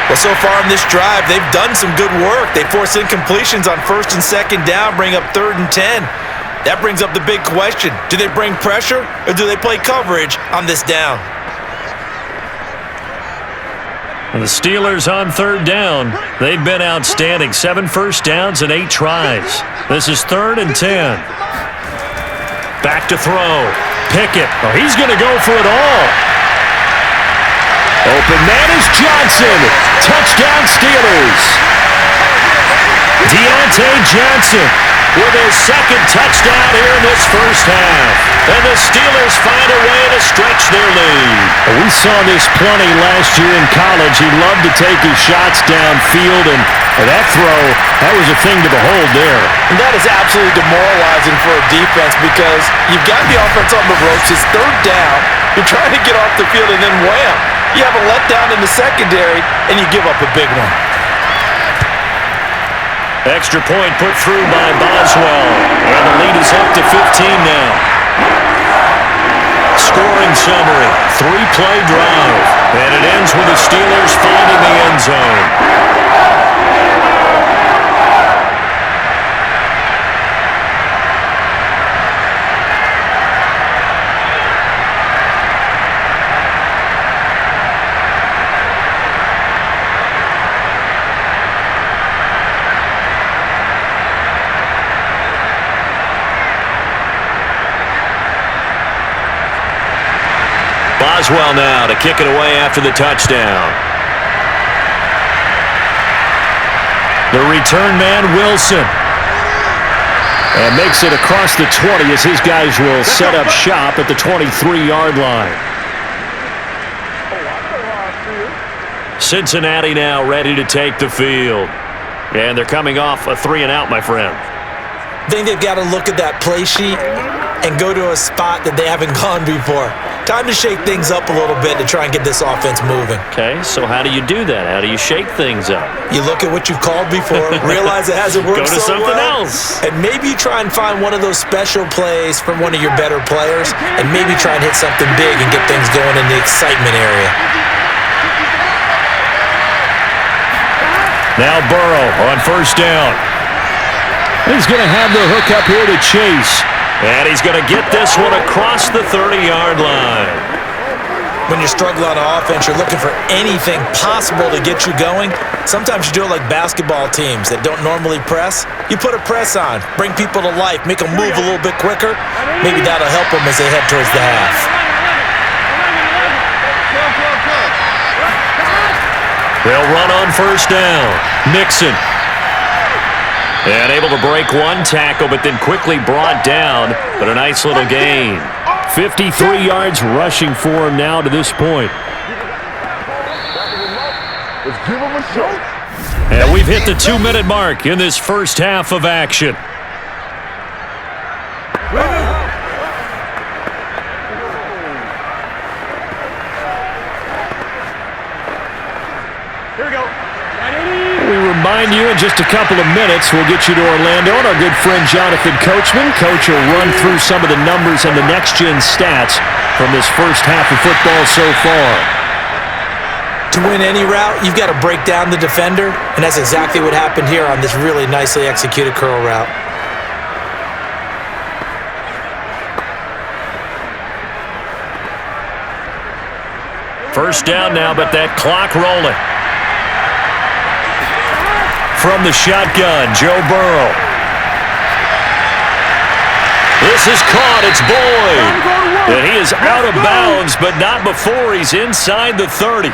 Well, so far in this drive, they've done some good work. They force incompletions on 1st and 2nd down, bring up 3rd and 10. That brings up the big question. Do they bring pressure or do they play coverage on this down? And the Steelers on 3rd down. They've been outstanding. 7 first downs and 8 tries. This is 3rd and 10. Back to throw. Pickett. Oh, he's going to go for it all. Open man is Johnson. Touchdown Steelers. Deontay Johnson with his 2nd touchdown here in this first half. And the Steelers find a way to stretch their lead. We saw this plenty last year in college. He loved to take his shots downfield, and that throw, that was a thing to behold there. And that is absolutely demoralizing for a defense because you've got the offense on the ropes. It's 3rd down. You're trying to get off the field, and then wham, you have a letdown in the secondary, and you give up a big one. Extra point put through by Boswell. And the lead is up to 15 now. Scoring summary. 3-play drive. And it ends with the Steelers finding the end zone. Boswell now to kick it away after the touchdown. The return man, Wilson. And makes it across the 20 as his guys will set up shop at the 23-yard line. Cincinnati now ready to take the field. And they're coming off a 3-and-out, my friend. I think they've got to look at that play sheet and go to a spot that they haven't gone before. Time to shake things up a little bit to try and get this offense moving. Okay, so how do you do that? How do you shake things up? You look at what you've called before, realize it hasn't worked Go to so something well, else. and maybe try and find one of those special plays from one of your better players, and maybe try and hit something big and get things going in the excitement area. Now Burrow on first down. He's going to have the hook up here to Chase. And he's going to get this one across the 30-yard line. When you're struggling on offense, you're looking for anything possible to get you going. Sometimes you do it like basketball teams that don't normally press. You put a press on, bring people to life, make them move a little bit quicker. Maybe that'll help them as they head towards the half. They'll run on first down. Mixon. And able to break one tackle, but then quickly brought down. But a nice little gain. 53 yards rushing for him now to this point. Let's give him a show. And we've hit the 2-minute mark in this first half of action. Here we go. We remind you in just a couple of minutes, we'll get you to Orlando, and our good friend Jonathan Coachman. Coach will run through some of the numbers and the next-gen stats from this first half of football so far. To win any route, you've got to break down the defender, and that's exactly what happened here on this really nicely executed curl route. First down now, but that clock rolling. From the shotgun, Joe Burrow. This is caught. It's Boyd. And he is out of bounds, but not before he's inside the 30.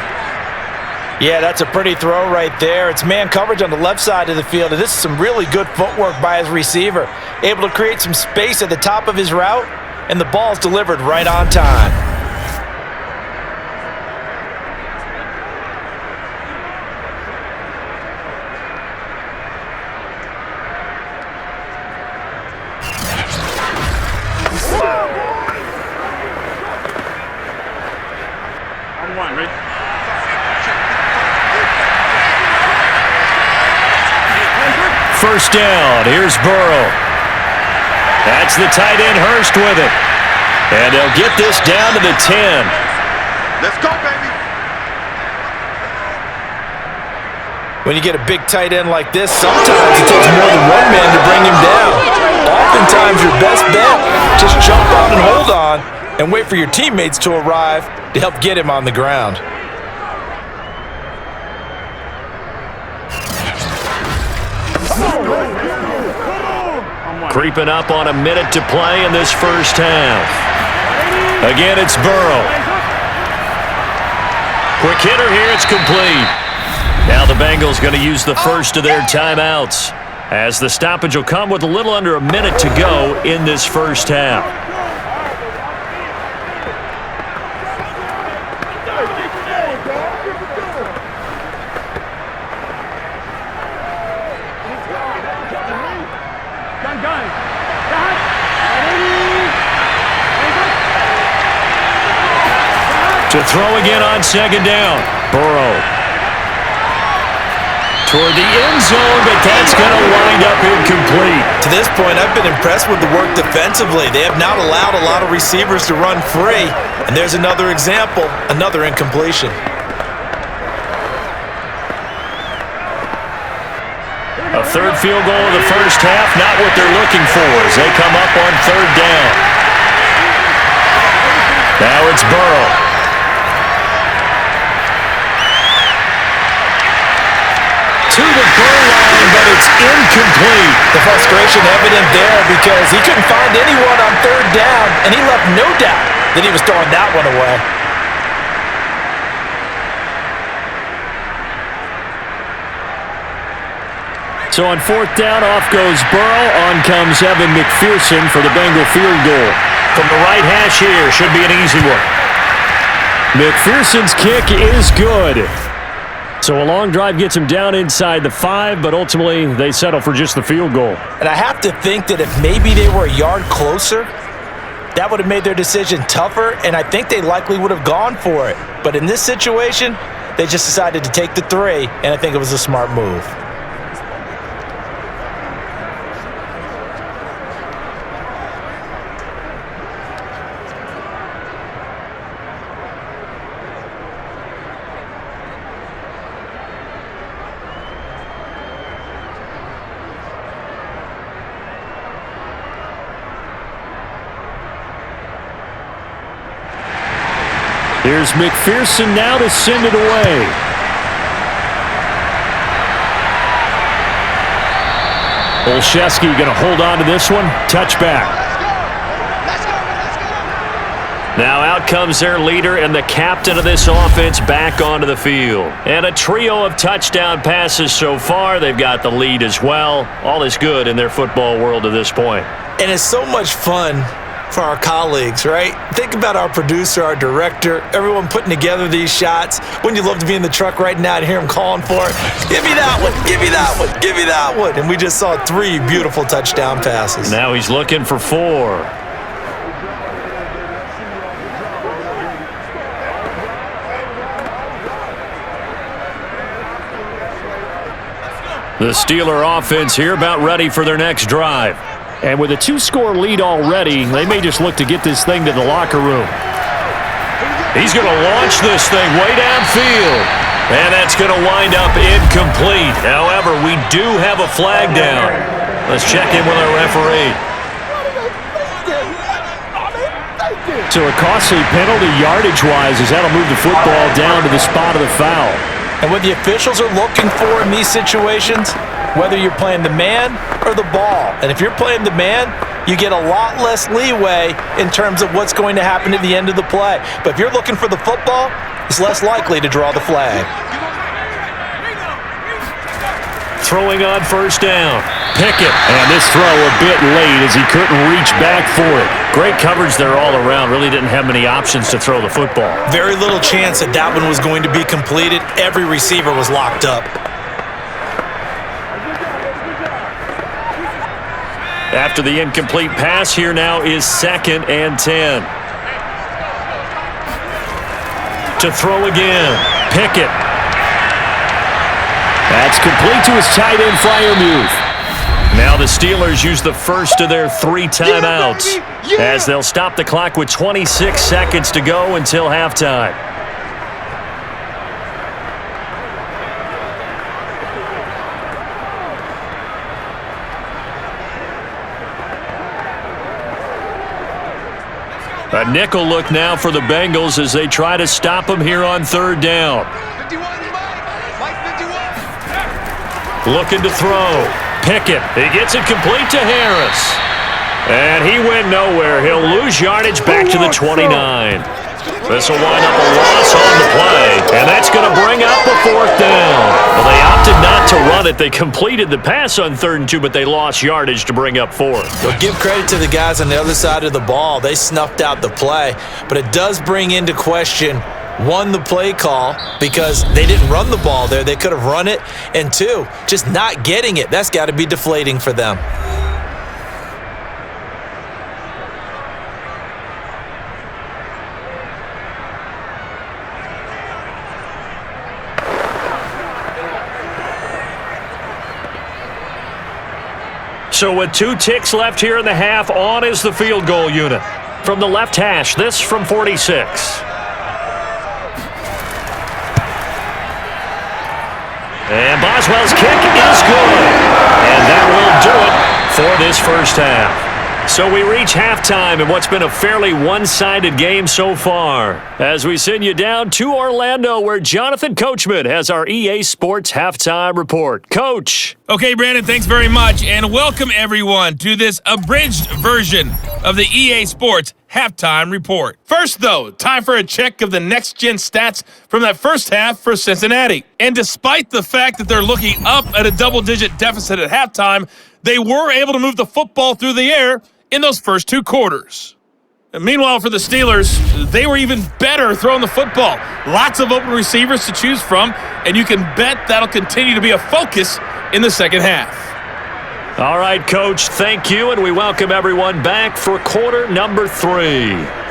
Yeah, that's a pretty throw right there. It's man coverage on the left side of the field, and this is some really good footwork by his receiver. Able to create some space at the top of his route, and the ball's delivered right on time. First down. Here's Burrow. That's the tight end Hurst with it. And they'll get this down to the 10. Let's go, baby. When you get a big tight end like this, sometimes it takes more than one man to bring him down. Oftentimes, your best bet, just jump on and hold on and wait for your teammates to arrive to help get him on the ground. Creeping up on a minute to play in this first half. Again, it's Burrow. Quick hitter here, it's complete. Now the Bengals going to use the first of their timeouts, as the stoppage will come with a little under a minute to go in this first half. To throw again on second down. Burrow. Toward the end zone, but that's going to wind up incomplete. To this point, I've been impressed with the work defensively. They have not allowed a lot of receivers to run free. And there's another example, another incompletion. A third field goal of the first half, not what they're looking for as they come up on third down. Now it's Burrow. To the goal line, but it's incomplete. The frustration evident there because he couldn't find anyone on third down, and he left no doubt that he was throwing that one away. So on fourth down, off goes Burrow. On comes Evan McPherson for the Bengal field goal. From the right hash here, should be an easy one. McPherson's kick is good. So a long drive gets him down inside the 5, but ultimately they settle for just the field goal. And I have to think that if maybe they were a yard closer, that would have made their decision tougher, and I think they likely would have gone for it. But in this situation, they just decided to take the 3, and I think it was a smart move. Here's McPherson now to send it away. Olszewski going to hold on to this one. Touchback. Now out comes their leader and the captain of this offense back onto the field. And a trio of touchdown passes so far. They've got the lead as well. All is good in their football world at this point. And it's so much fun for our colleagues, right? Think about our producer, our director, everyone putting together these shots. Wouldn't you love to be in the truck right now and hear him calling for it? Give me that one, give me that one, give me that one. And we just saw 3 beautiful touchdown passes. Now he's looking for 4. The Steeler offense here about ready for their next drive. And with a 2-score lead already, they may just look to get this thing to the locker room. He's going to launch this thing way downfield. And that's going to wind up incomplete. However, we do have a flag down. Let's check in with our referee. So a costly penalty yardage-wise as that'll move the football down to the spot of the foul. And what the officials are looking for in these situations, whether you're playing the man or the ball. And if you're playing the man, you get a lot less leeway in terms of what's going to happen at the end of the play. But if you're looking for the football, it's less likely to draw the flag. Throwing on first down. Pickett. And this throw a bit late as he couldn't reach back for it. Great coverage there all around. Really didn't have many options to throw the football. Very little chance that that one was going to be completed. Every receiver was locked up. After the incomplete pass, here now is 2nd and 10. To throw again. Pickett. That's complete to his tight end flyer move. Now the Steelers use the first of their 3 timeouts as they'll stop the clock with 26 seconds to go until halftime. A nickel look now for the Bengals as they try to stop him here on 3rd down. 51, Mike 51. Looking to throw. Pickett. He gets it complete to Harris. And he went nowhere. He'll lose yardage back to the 29. This will wind up a loss on the play, and that's going to bring up a 4th down. Well, they opted not to run it. They completed the pass on 3rd and 2, but they lost yardage to bring up 4th. You'll give credit to the guys on the other side of the ball. They snuffed out the play, but it does bring into question, 1, the play call, because they didn't run the ball there. They could have run it, and 2, just not getting it. That's got to be deflating for them. So with 2 ticks left here in the half, on is the field goal unit. From the left hash, this from 46. And Boswell's kick is good. And that will do it for this first half. So we reach halftime in what's been a fairly one-sided game so far, as we send you down to Orlando, where Jonathan Coachman has our EA Sports Halftime Report. Coach. Okay, Brandon, thanks very much, and welcome everyone to this abridged version of the EA Sports Halftime Report. First, though, time for a check of the next-gen stats from that first half for Cincinnati. And despite the fact that they're looking up at a double-digit deficit at halftime, they were able to move the football through the air in those first 2 quarters. And meanwhile, for the Steelers, they were even better throwing the football. Lots of open receivers to choose from, and you can bet that'll continue to be a focus in the second half. All right, Coach, thank you, and we welcome everyone back for quarter number 3.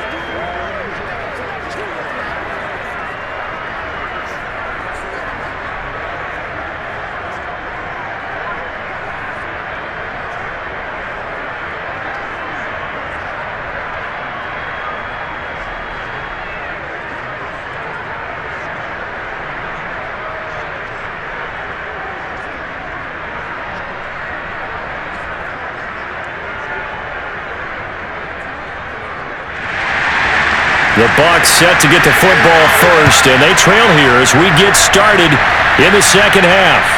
The Bucs set to get the football first, and they trail here as we get started in the second half.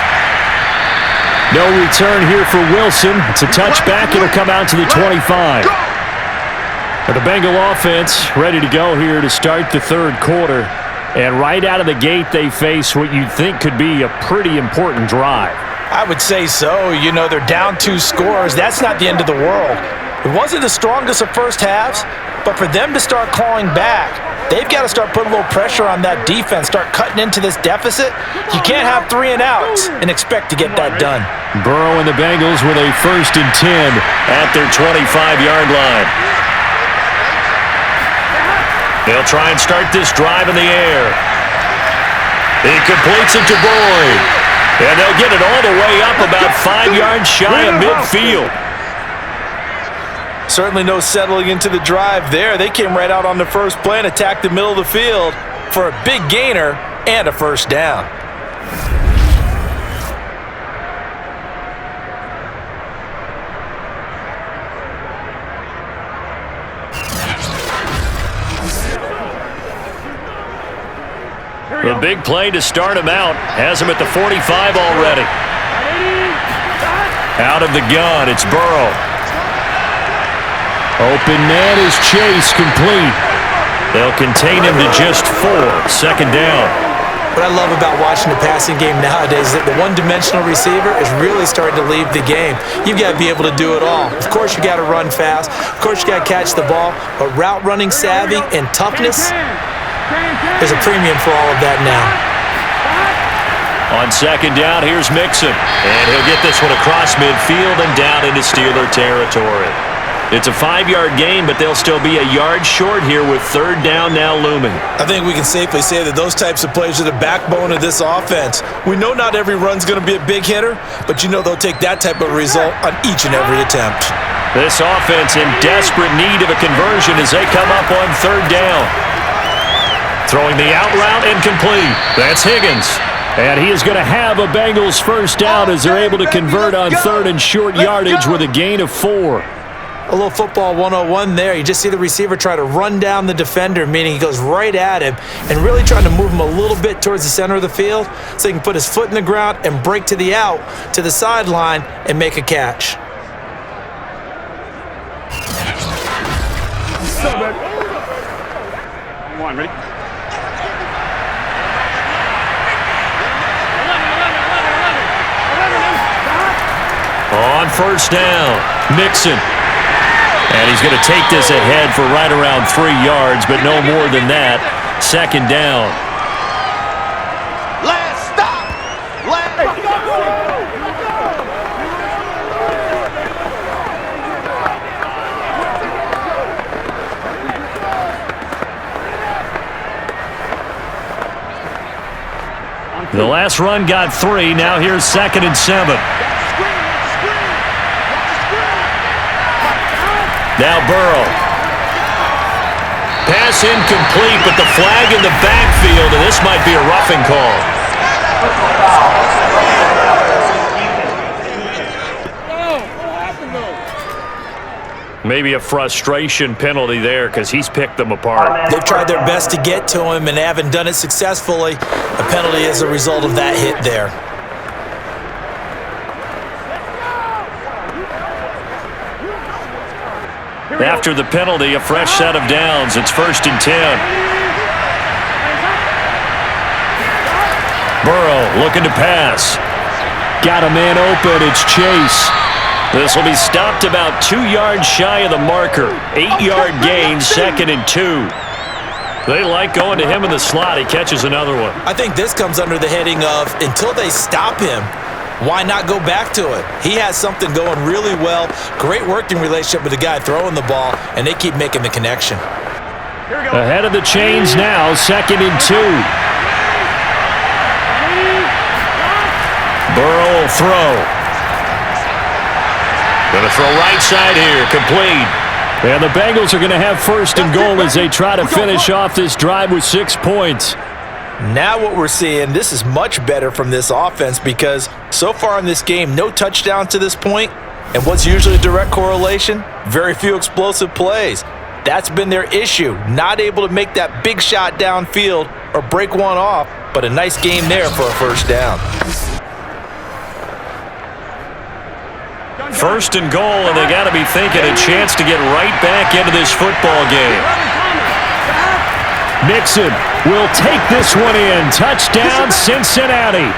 No return here for Wilson. It's a touchback. It'll come out to the 25. The Bengal offense ready to go here to start the 3rd quarter. And right out of the gate, they face what you'd think could be a pretty important drive. I would say so. You know, they're down 2 scores. That's not the end of the world. It wasn't the strongest of first halves, but for them to start clawing back, they've got to start putting a little pressure on that defense, start cutting into this deficit. You can't have 3 and outs and expect to get that done. Burrow and the Bengals with a 1st and 10 at their 25-yard line. They'll try and start this drive in the air. He completes it to Boyd. And they'll get it all the way up about 5 yards shy of midfield. Certainly no settling into the drive there. They came right out on the first play and attacked the middle of the field for a big gainer and a first down. The big play to start him out has him at the 45 already. Out of the gun, it's Burrow. Open man is Chase, complete. They'll contain him to just 4, 2nd down. What I love about watching the passing game nowadays is that the one-dimensional receiver is really starting to leave the game. You've got to be able to do it all. Of course, you got to run fast. Of course, you got to catch the ball. But route running savvy and toughness, there's a premium for all of that now. On 2nd down, here's Mixon. And he'll get this one across midfield and down into Steeler territory. It's a 5-yard gain, but they'll still be a yard short here with third down now looming. I think we can safely say that those types of plays are the backbone of this offense. We know not every run's going to be a big hitter, but you know they'll take that type of result on each and every attempt. This offense in desperate need of a conversion as they come up on third down. Throwing the out route incomplete. That's Higgins. And he is going to have a Bengals first down as they're able to convert on third and short yardage with a gain of 4. A little football 101 there. You just see the receiver try to run down the defender, meaning he goes right at him and really trying to move him a little bit towards the center of the field so he can put his foot in the ground and break to the out, to the sideline, and make a catch. Come on, ready? On first down, Mixon. And he's going to take this ahead for right around 3 yards, but no more than that. Second down. Last stop. The last run got 3. Now here's 2nd and 7. Now Burrow. Pass incomplete, but the flag in the backfield, and this might be a roughing call. Maybe a frustration penalty there because he's picked them apart. They've tried their best to get to him and haven't done it successfully. A penalty as a result of that hit there. After the penalty, a fresh set of downs. It's 1st and 10. Burrow looking to pass. Got a man open. It's Chase. This will be stopped about 2 yards shy of the marker. 8-yard gain, 2nd and 2. They like going to him in the slot. He catches another one. I think this comes under the heading of until they stop him, why not go back to it? He has something going really well. Great working relationship with the guy throwing the ball, and they keep making the connection. Ahead of the chains now, 2nd and 2. Burrow will throw. Going to throw right side here, complete. And the Bengals are going to have 1st and goal as they try to finish off this drive with 6 points. Now what we're seeing, this is much better from this offense because so far in this game, no touchdown to this point. And what's usually a direct correlation? Very few explosive plays. That's been their issue. Not able to make that big shot downfield or break one off, but a nice game there for a first down. 1st and goal, and they got to be thinking a chance to get right back into this football game. Mixon will take this one in. Touchdown, Cincinnati.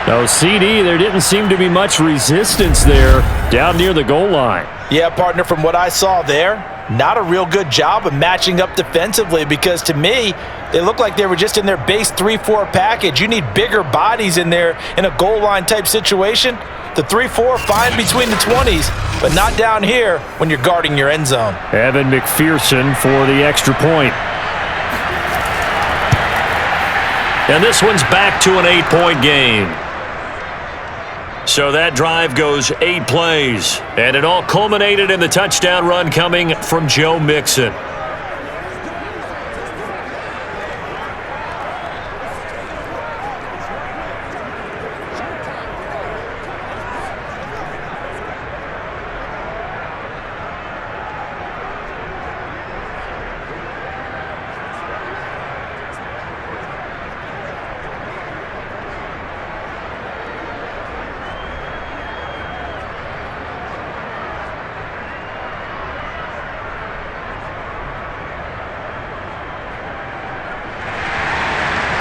No CD, there didn't seem to be much resistance there down near the goal line. Yeah, partner, from what I saw there, not a real good job of matching up defensively because to me, they look like they were just in their base 3-4 package. You need bigger bodies in there in a goal line type situation. The 3-4, fine between the 20s, but not down here when you're guarding your end zone. Evan McPherson for the extra point. And this one's back to an 8-point game. So that drive goes 8 plays, and it all culminated in the touchdown run coming from Joe Mixon.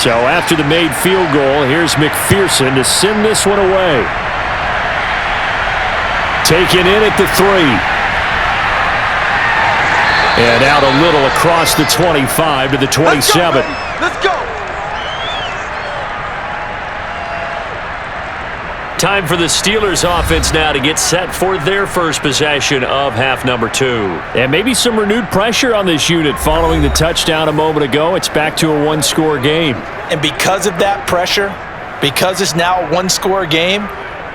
So after the made field goal, here's McPherson to send this one away. Taken in at the 3. And out a little across the 25 to the 27. Let's go. Time for the Steelers offense now to get set for their first possession of half number 2. And maybe some renewed pressure on this unit following the touchdown a moment ago. It's back to a one-score game. And because of that pressure, because it's now a one-score game,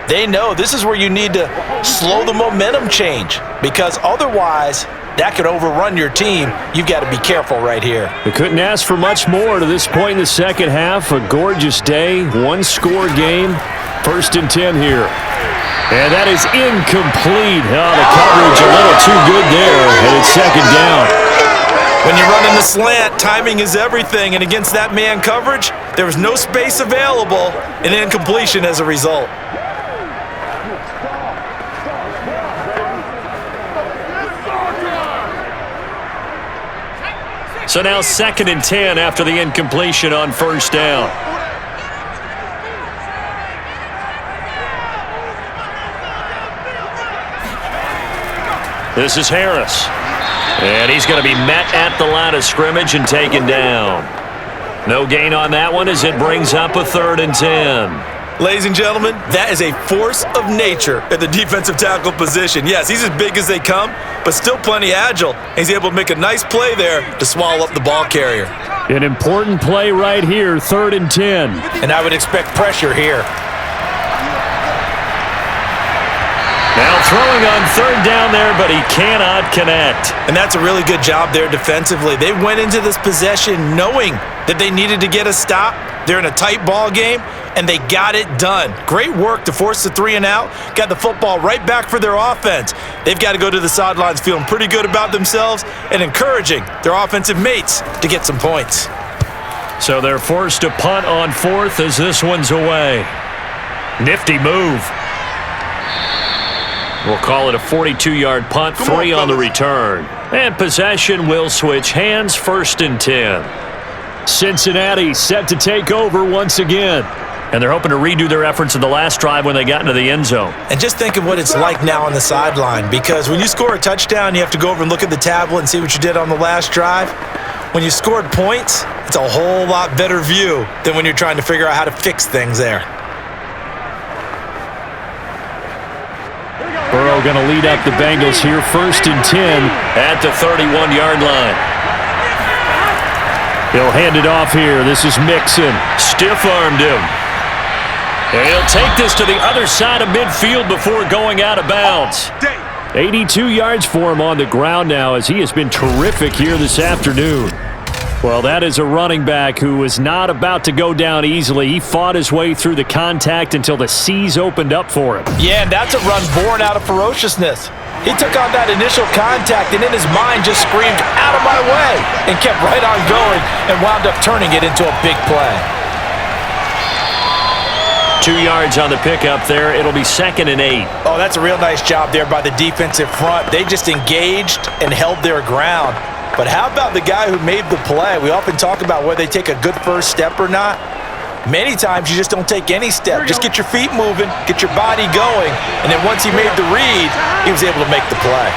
they know this is where you need to slow the momentum change, because otherwise that could overrun your team. You've got to be careful right here. We couldn't ask for much more to this point in the second half. A gorgeous day, one-score game. 1st and 10 here. And that is incomplete. Oh, the coverage a little too good there, and it's 2nd down. When you're running the slant, timing is everything, and against that man coverage, there was no space available, and incompletion as a result. So now 2nd and 10 after the incompletion on 1st down. This is Harris. And he's going to be met at the line of scrimmage and taken down. No gain on that one as it brings up a 3rd and 10. Ladies and gentlemen, that is a force of nature at the defensive tackle position. Yes, he's as big as they come, but still plenty agile. He's able to make a nice play there to swallow up the ball carrier. An important play right here, 3rd and 10. And I would expect pressure here. Now throwing on 3rd down there, but he cannot connect. And that's a really good job there defensively. They went into this possession knowing that they needed to get a stop. They're in a tight ball game, and they got it done. Great work to force the 3 and out. Got the football right back for their offense. They've got to go to the sidelines feeling pretty good about themselves and encouraging their offensive mates to get some points. So they're forced to punt on 4th as this one's away. Nifty move. We'll call it a 42-yard punt, 3 on the return. And possession will switch hands, 1st and 10. Cincinnati set to take over once again. And they're hoping to redo their efforts in the last drive when they got into the end zone. And just think of what it's like now on the sideline, because when you score a touchdown, you have to go over and look at the tablet and see what you did on the last drive. When you scored points, it's a whole lot better view than when you're trying to figure out how to fix things there. Burrow going to lead up the Bengals here, 1st and 10 at the 31-yard line. He'll hand it off here. This is Mixon. Stiff-armed him. And he'll take this to the other side of midfield before going out of bounds. 82 yards for him on the ground now, as he has been terrific here this afternoon. Well, that is a running back who was not about to go down easily. He fought his way through the contact until the seas opened up for him. Yeah, and that's a run born out of ferociousness. He took on that initial contact and in his mind just screamed, "Out of my way," and kept right on going and wound up turning it into a big play. 2 yards on the pickup there. It'll be 2nd and 8. Oh, that's a real nice job there by the defensive front. They just engaged and held their ground. But how about the guy who made the play? We often talk about whether they take a good first step or not. Many times you just don't take any step. Just get your feet moving, get your body going, and then once he made the read, he was able to make the play.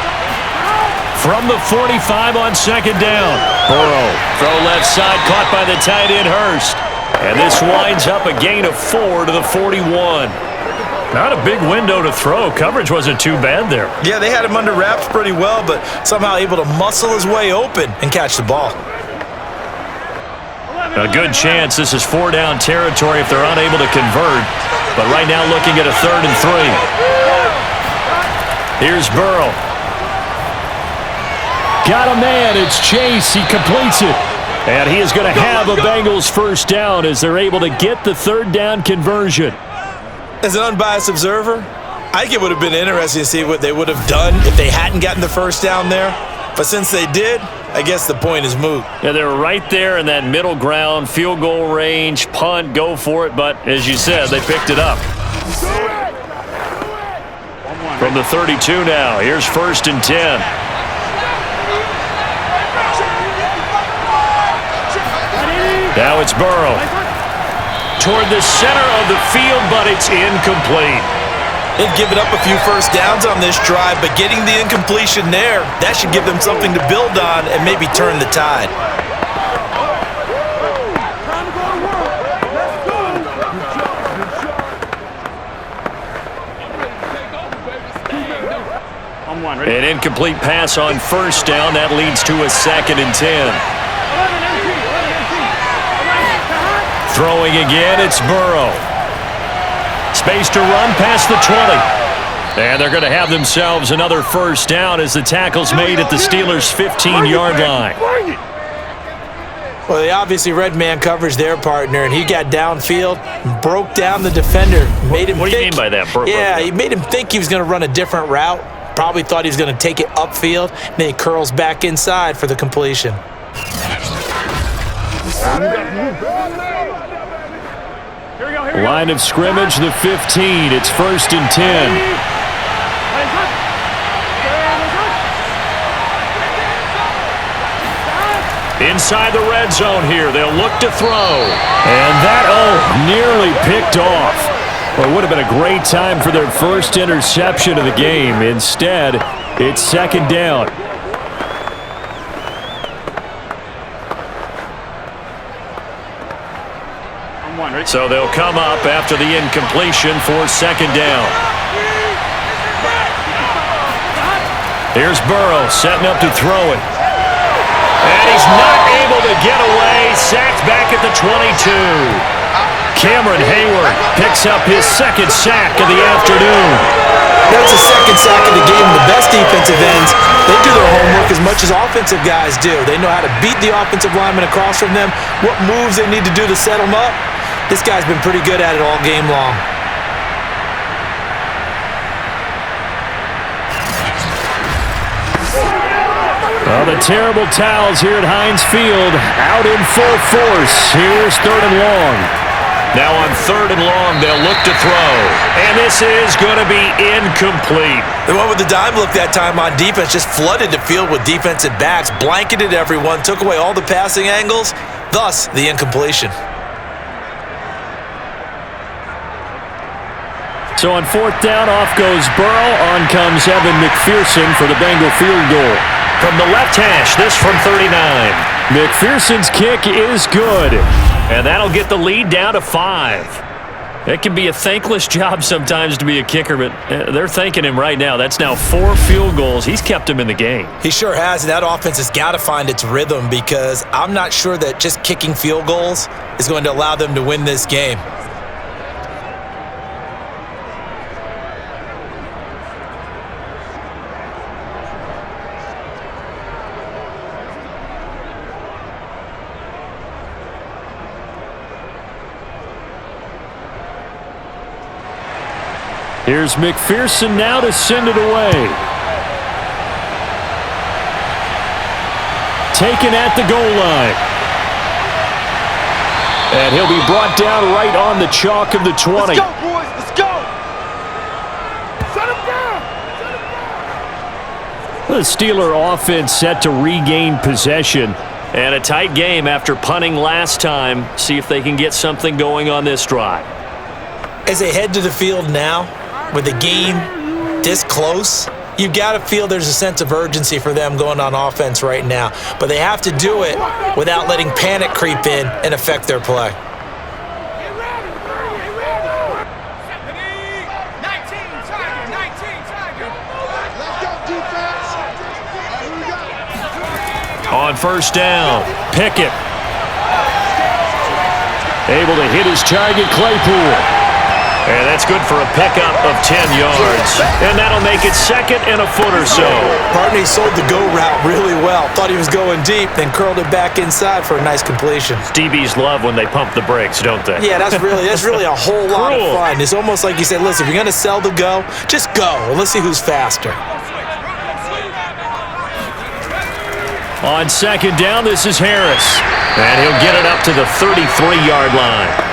From the 45 on 2nd down. Burrow, throw left side, caught by the tight end Hurst. And this winds up a gain of 4 to the 41. Not a big window to throw. Coverage wasn't too bad there. Yeah, they had him under wraps pretty well, but somehow able to muscle his way open and catch the ball. A good chance this is 4-down territory if they're unable to convert. But right now looking at a 3rd and 3. Here's Burrow. Got a man. It's Chase. He completes it. And he is going to have a Bengals 1st down as they're able to get the 3rd down conversion. As an unbiased observer, I think it would have been interesting to see what they would have done if they hadn't gotten the 1st down there. But since they did, I guess the point is moot. Yeah, they were right there in that middle ground, field goal range, punt, go for it. But as you said, they picked it up. From the 32 now, here's 1st and 10. Now it's Burrow. Toward the center of the field, but it's incomplete. They've given up a few 1st downs on this drive, but getting the incompletion there, that should give them something to build on and maybe turn the tide. An incomplete pass on first down. That leads to a 2nd and 10. Throwing again, it's Burrow. Space to run past the 20. And they're going to have themselves another first down as the tackle's made at the Steelers' 15-yard line. Well, they obviously read man coverage their partner, and he got downfield, broke down the defender, made him What do you mean by that? He made him think he was going to run a different route. Probably thought he was going to take it upfield, and then he curls back inside for the completion. Line of scrimmage, the 15. It's 1st and 10. Inside the red zone here. They'll look to throw. And that, nearly picked off. Well, it would have been a great time for their first interception of the game. Instead, it's 2nd down. So they'll come up after the incompletion for 2nd down. Here's Burrow setting up to throw it. And he's not able to get away. Sacked back at the 22. Cameron Hayward picks up his 2nd sack of the afternoon. That's the 2nd sack of the game. The best defensive ends, they do their homework as much as offensive guys do. They know how to beat the offensive lineman across from them, what moves they need to do to set them up. This guy's been pretty good at it all game long. Well, the terrible towels here at Heinz Field out in full force. Here's 3rd and long. Now on 3rd and long, they'll look to throw. And this is going to be incomplete. The one with the dime look that time on defense just flooded the field with defensive backs, blanketed everyone, took away all the passing angles, thus the incompletion. So on 4th down, off goes Burrow. On comes Evan McPherson for the Bengal field goal. From the left hash, this from 39. McPherson's kick is good. And that'll get the lead down to 5. It can be a thankless job sometimes to be a kicker, but they're thanking him right now. That's now 4 field goals. He's kept him in the game. He sure has, and that offense has got to find its rhythm because I'm not sure that just kicking field goals is going to allow them to win this game. Here's McPherson now to send it away. Taken at the goal line. And he'll be brought down right on the chalk of the 20. Let's go, boys. Let's go. Shut him down. Shut him down. The Steeler offense set to regain possession. And a tight game after punting last time. See if they can get something going on this drive. As they head to the field now, with the game this close, you've got to feel there's a sense of urgency for them going on offense right now. But they have to do it without letting panic creep in and affect their play. On 1st down, Pickett. Able to hit his target, Claypool. And that's good for a pickup of 10 yards. And that'll make it 2nd and a foot or so. Barney sold the go route really well. Thought he was going deep, then curled it back inside for a nice completion. DBs love when they pump the brakes, don't they? Yeah, that's really a whole lot of fun. It's almost like you said, listen, if you're going to sell the go, just go. And let's see who's faster. On 2nd down, this is Harris. And he'll get it up to the 33-yard line.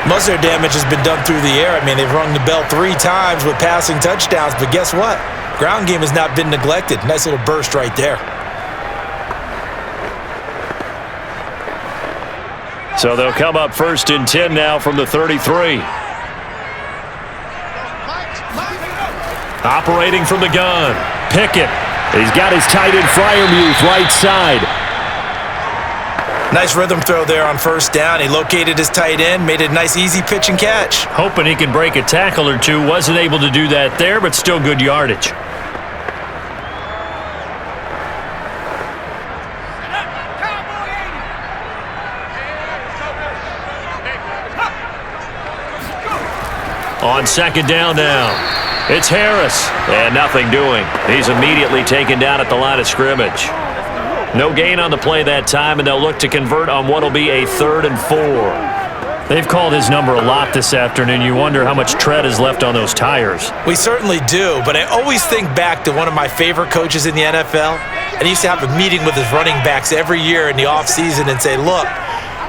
Most of their damage has been done through the air. I mean, they've rung the bell 3 times with passing touchdowns, but guess what? Ground game has not been neglected. Nice little burst right there. So they'll come up 1st and 10 now from the 33. Operating from the gun, Pickett. He's got his tight end Freiermuth right side. Nice rhythm throw there on 1st down. He located his tight end, made it a nice easy pitch and catch. Hoping he can break a tackle or two. Wasn't able to do that there, but still good yardage. On second down now, it's Harris. And nothing doing. He's immediately taken down at the line of scrimmage. No gain on the play that time, and they'll look to convert on what will be a 3rd and 4. They've called his number a lot this afternoon. You wonder how much tread is left on those tires. We certainly do, but I always think back to one of my favorite coaches in the NFL, and he used to have a meeting with his running backs every year in the offseason and say, look,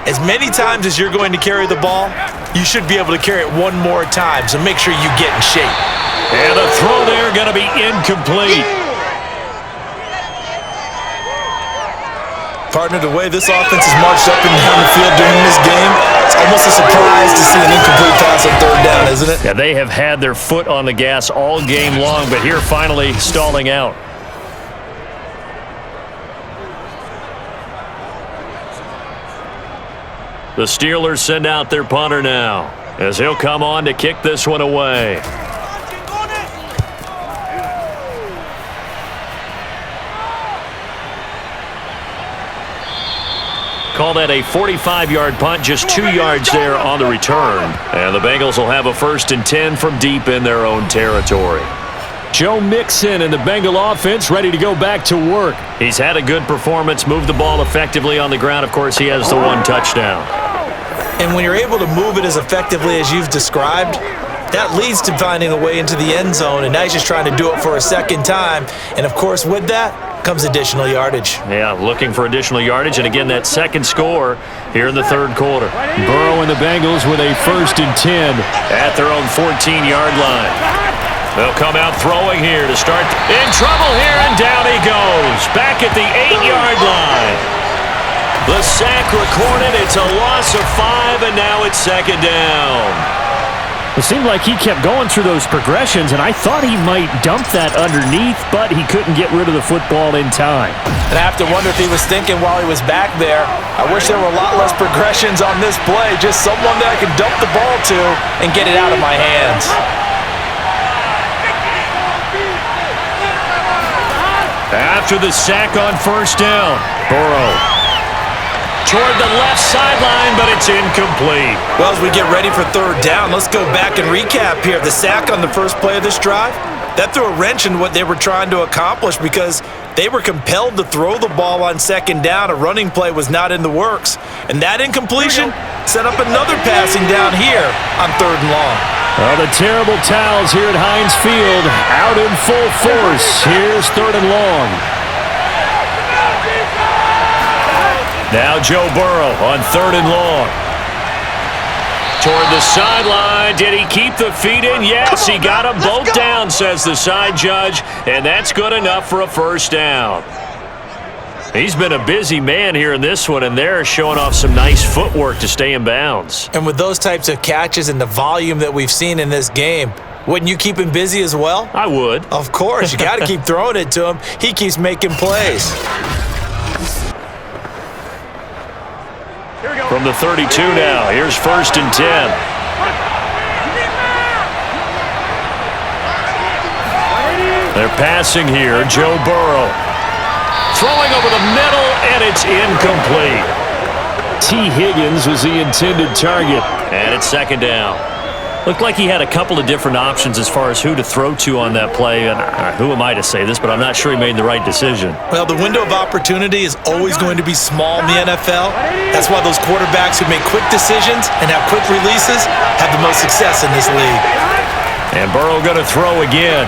as many times as you're going to carry the ball, you should be able to carry it one more time, so make sure you get in shape. And the throw there going to be incomplete. Partner, the way this offense has marched up and down the field during this game, it's almost a surprise to see an incomplete pass on 3rd down, isn't it? Yeah, they have had their foot on the gas all game long, but here finally stalling out. The Steelers send out their punter now, as he'll come on to kick this one away. Call that a 45-yard punt, just 2 yards there on the return. And the Bengals will have a 1st and 10 from deep in their own territory. Joe Mixon and the Bengal offense ready to go back to work. He's had a good performance, moved the ball effectively on the ground. Of course, he has the 1 touchdown. And when you're able to move it as effectively as you've described, that leads to finding a way into the end zone, and now he's just trying to do it for a 2nd time. And, of course, with that comes additional yardage. Yeah, looking for additional yardage, and again, that 2nd score here in the 3rd quarter. Burrow and the Bengals with a 1st and 10. At their own 14-yard line. They'll come out throwing here to start. In trouble here, and down he goes. Back at the 8-yard line. The sack recorded. It's a loss of 5, and now it's 2nd down. It seemed like he kept going through those progressions, and I thought he might dump that underneath, but he couldn't get rid of the football in time. And I have to wonder if he was thinking while he was back there, I wish there were a lot less progressions on this play, just someone that I can dump the ball to and get it out of my hands. After the sack on 1st down, Burrow toward the left sideline, but it's incomplete. Well, as we get ready for 3rd down, let's go back and recap here. The sack on the first play of this drive, that threw a wrench in what they were trying to accomplish because they were compelled to throw the ball on 2nd down. A running play was not in the works. And that incompletion set up another passing down here on 3rd and long. Well, the terrible towels here at Heinz Field out in full force. Here's 3rd and long. Now Joe Burrow on 3rd and long. Toward the sideline. Did he keep the feet in? Yes, he got them both down, says the side judge, and that's good enough for a 1st down. He's been a busy man here in this one, and they're showing off some nice footwork to stay in bounds. And with those types of catches and the volume that we've seen in this game, wouldn't you keep him busy as well? I would. Of course. You got to keep throwing it to him. He keeps making plays. From the 32 now, here's 1st and 10. They're passing here, Joe Burrow. Throwing over the middle, and it's incomplete. T. Higgins was the intended target. And it's 2nd down. Looked like he had a couple of different options as far as who to throw to on that play. And who am I to say this, but I'm not sure he made the right decision. Well, the window of opportunity is always going to be small in the NFL. That's why those quarterbacks who make quick decisions and have quick releases have the most success in this league. And Burrow going to throw again.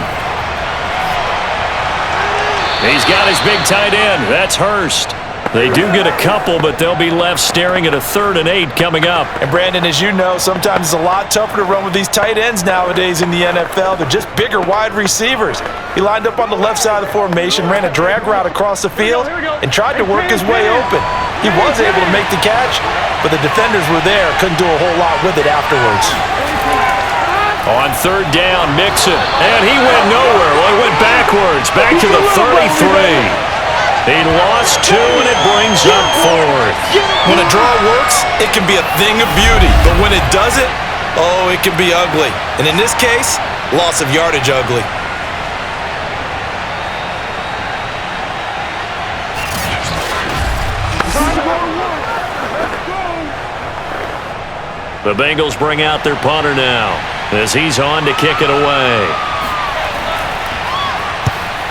He's got his big tight end. That's Hurst. They do get a couple, but they'll be left staring at a 3rd and 8 coming up. And Brandon, as you know, sometimes it's a lot tougher to run with these tight ends nowadays in the NFL. They're just bigger wide receivers. He lined up on the left side of the formation, ran a drag route across the field, and tried to work his way open. He was able to make the catch, but the defenders were there, couldn't do a whole lot with it afterwards. On 3rd down, Mixon, and he went nowhere. Well, he went backwards, back to the 33. He lost 2, and it brings up 4th. When a draw works, it can be a thing of beauty. But when it doesn't, oh, it can be ugly. And in this case, loss of yardage ugly. The Bengals bring out their punter now. as he's on to kick it away.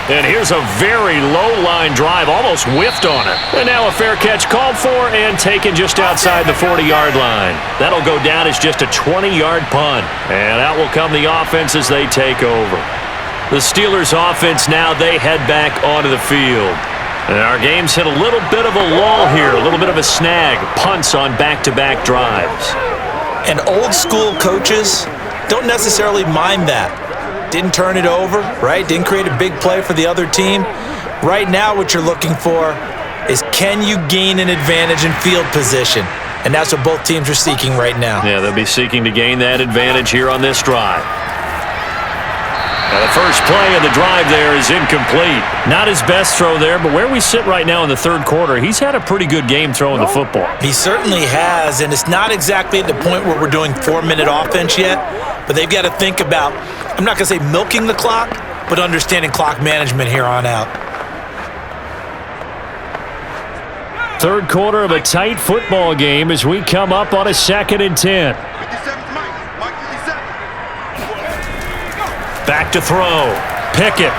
And here's a very low-line drive, almost whiffed on it. And now a fair catch called for and taken just outside the 40-yard line. That'll go down as just a 20-yard punt. And out will come the offense as they take over. The Steelers' offense now, they head back onto the field. And our game's hit a little bit of a lull here, a little bit of a snag. Punts on back-to-back drives. And old-school coaches don't necessarily mind that. Didn't turn it over, right? Didn't create a big play for the other team. Right now what you're looking for is, can you gain an advantage in field position? And that's what both teams are seeking right now. Yeah, they'll be seeking to gain that advantage here on this drive. Now the first play of the drive there is incomplete. Not his best throw there, but where we sit right now in the third quarter, he's had a pretty good game throwing the football. He certainly has, and it's not exactly at the point where we're doing 4-minute offense yet, but they've got to think about, I'm not going to say milking the clock, but understanding clock management here on out. Third quarter of a tight football game as we come up on a 2nd and 10. Back to throw. Pickett.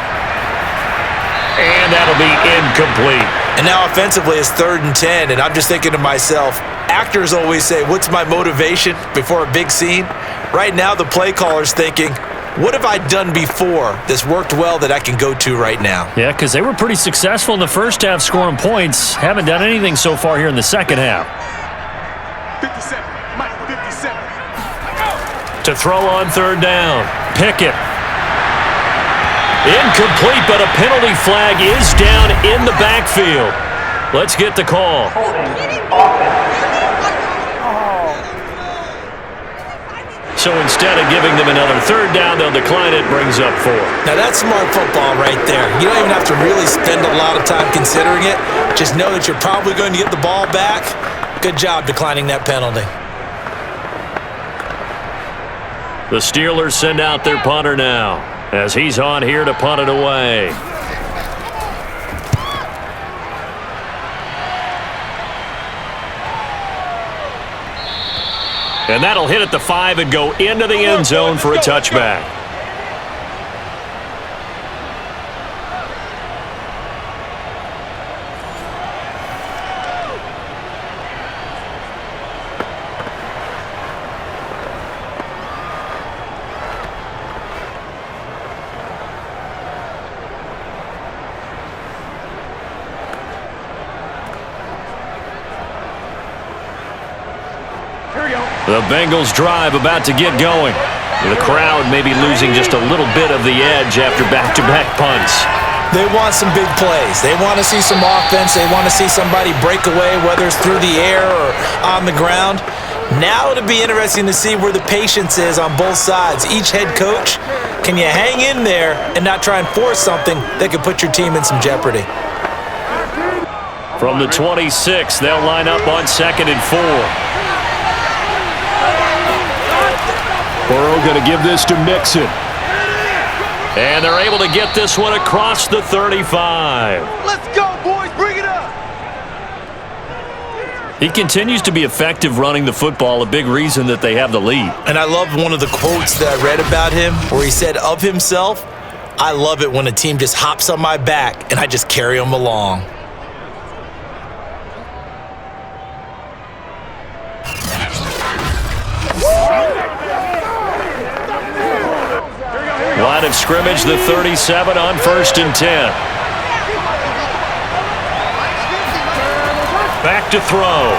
And that'll be incomplete. And now offensively it's 3rd and 10, and I'm just thinking to myself, actors always say, what's my motivation before a big scene? Right now the play caller's thinking, what have I done before that's worked well that I can go to right now? Yeah, because they were pretty successful in the first half scoring points. Haven't done anything so far here in the second half. 57, Mike, 57. To throw on 3rd down. Pickett. Incomplete, but a penalty flag is down in the backfield. Let's get the call. So instead of giving them another 3rd down, they'll decline it, brings up 4. Now that's smart football right there. You don't even have to really spend a lot of time considering it. Just know that you're probably going to get the ball back. Good job declining that penalty. The Steelers send out their punter now, as he's on here to punt it away. And that'll hit at the 5 and go into the end zone for a touchback. The Bengals drive about to get going. The crowd may be losing just a little bit of the edge after back-to-back punts. They want some big plays. They want to see some offense. They want to see somebody break away, whether it's through the air or on the ground. Now it'll be interesting to see where the patience is on both sides. Each head coach, can you hang in there and not try and force something that could put your team in some jeopardy? From the 26, they'll line up on 2nd and 4. Burrow going to give this to Mixon. And they're able to get this one across the 35. Let's go, boys. Bring it up. He continues to be effective running the football, a big reason that they have the lead. And I love one of the quotes that I read about him where he said of himself, I love it when a team just hops on my back and I just carry them along. Line of scrimmage, the 37 on 1st and 10. Back to throw.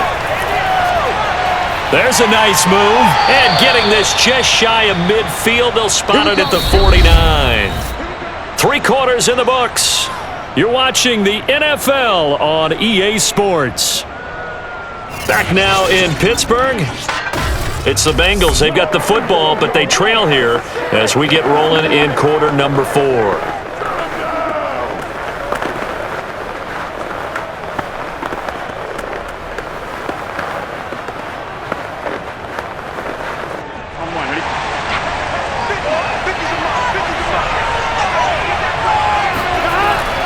There's a nice move. And getting this just shy of midfield, they'll spot it at the 49. 3 quarters in the books. You're watching the NFL on EA Sports. Back now in Pittsburgh. It's the Bengals. They've got the football, but they trail here as we get rolling in quarter number 4.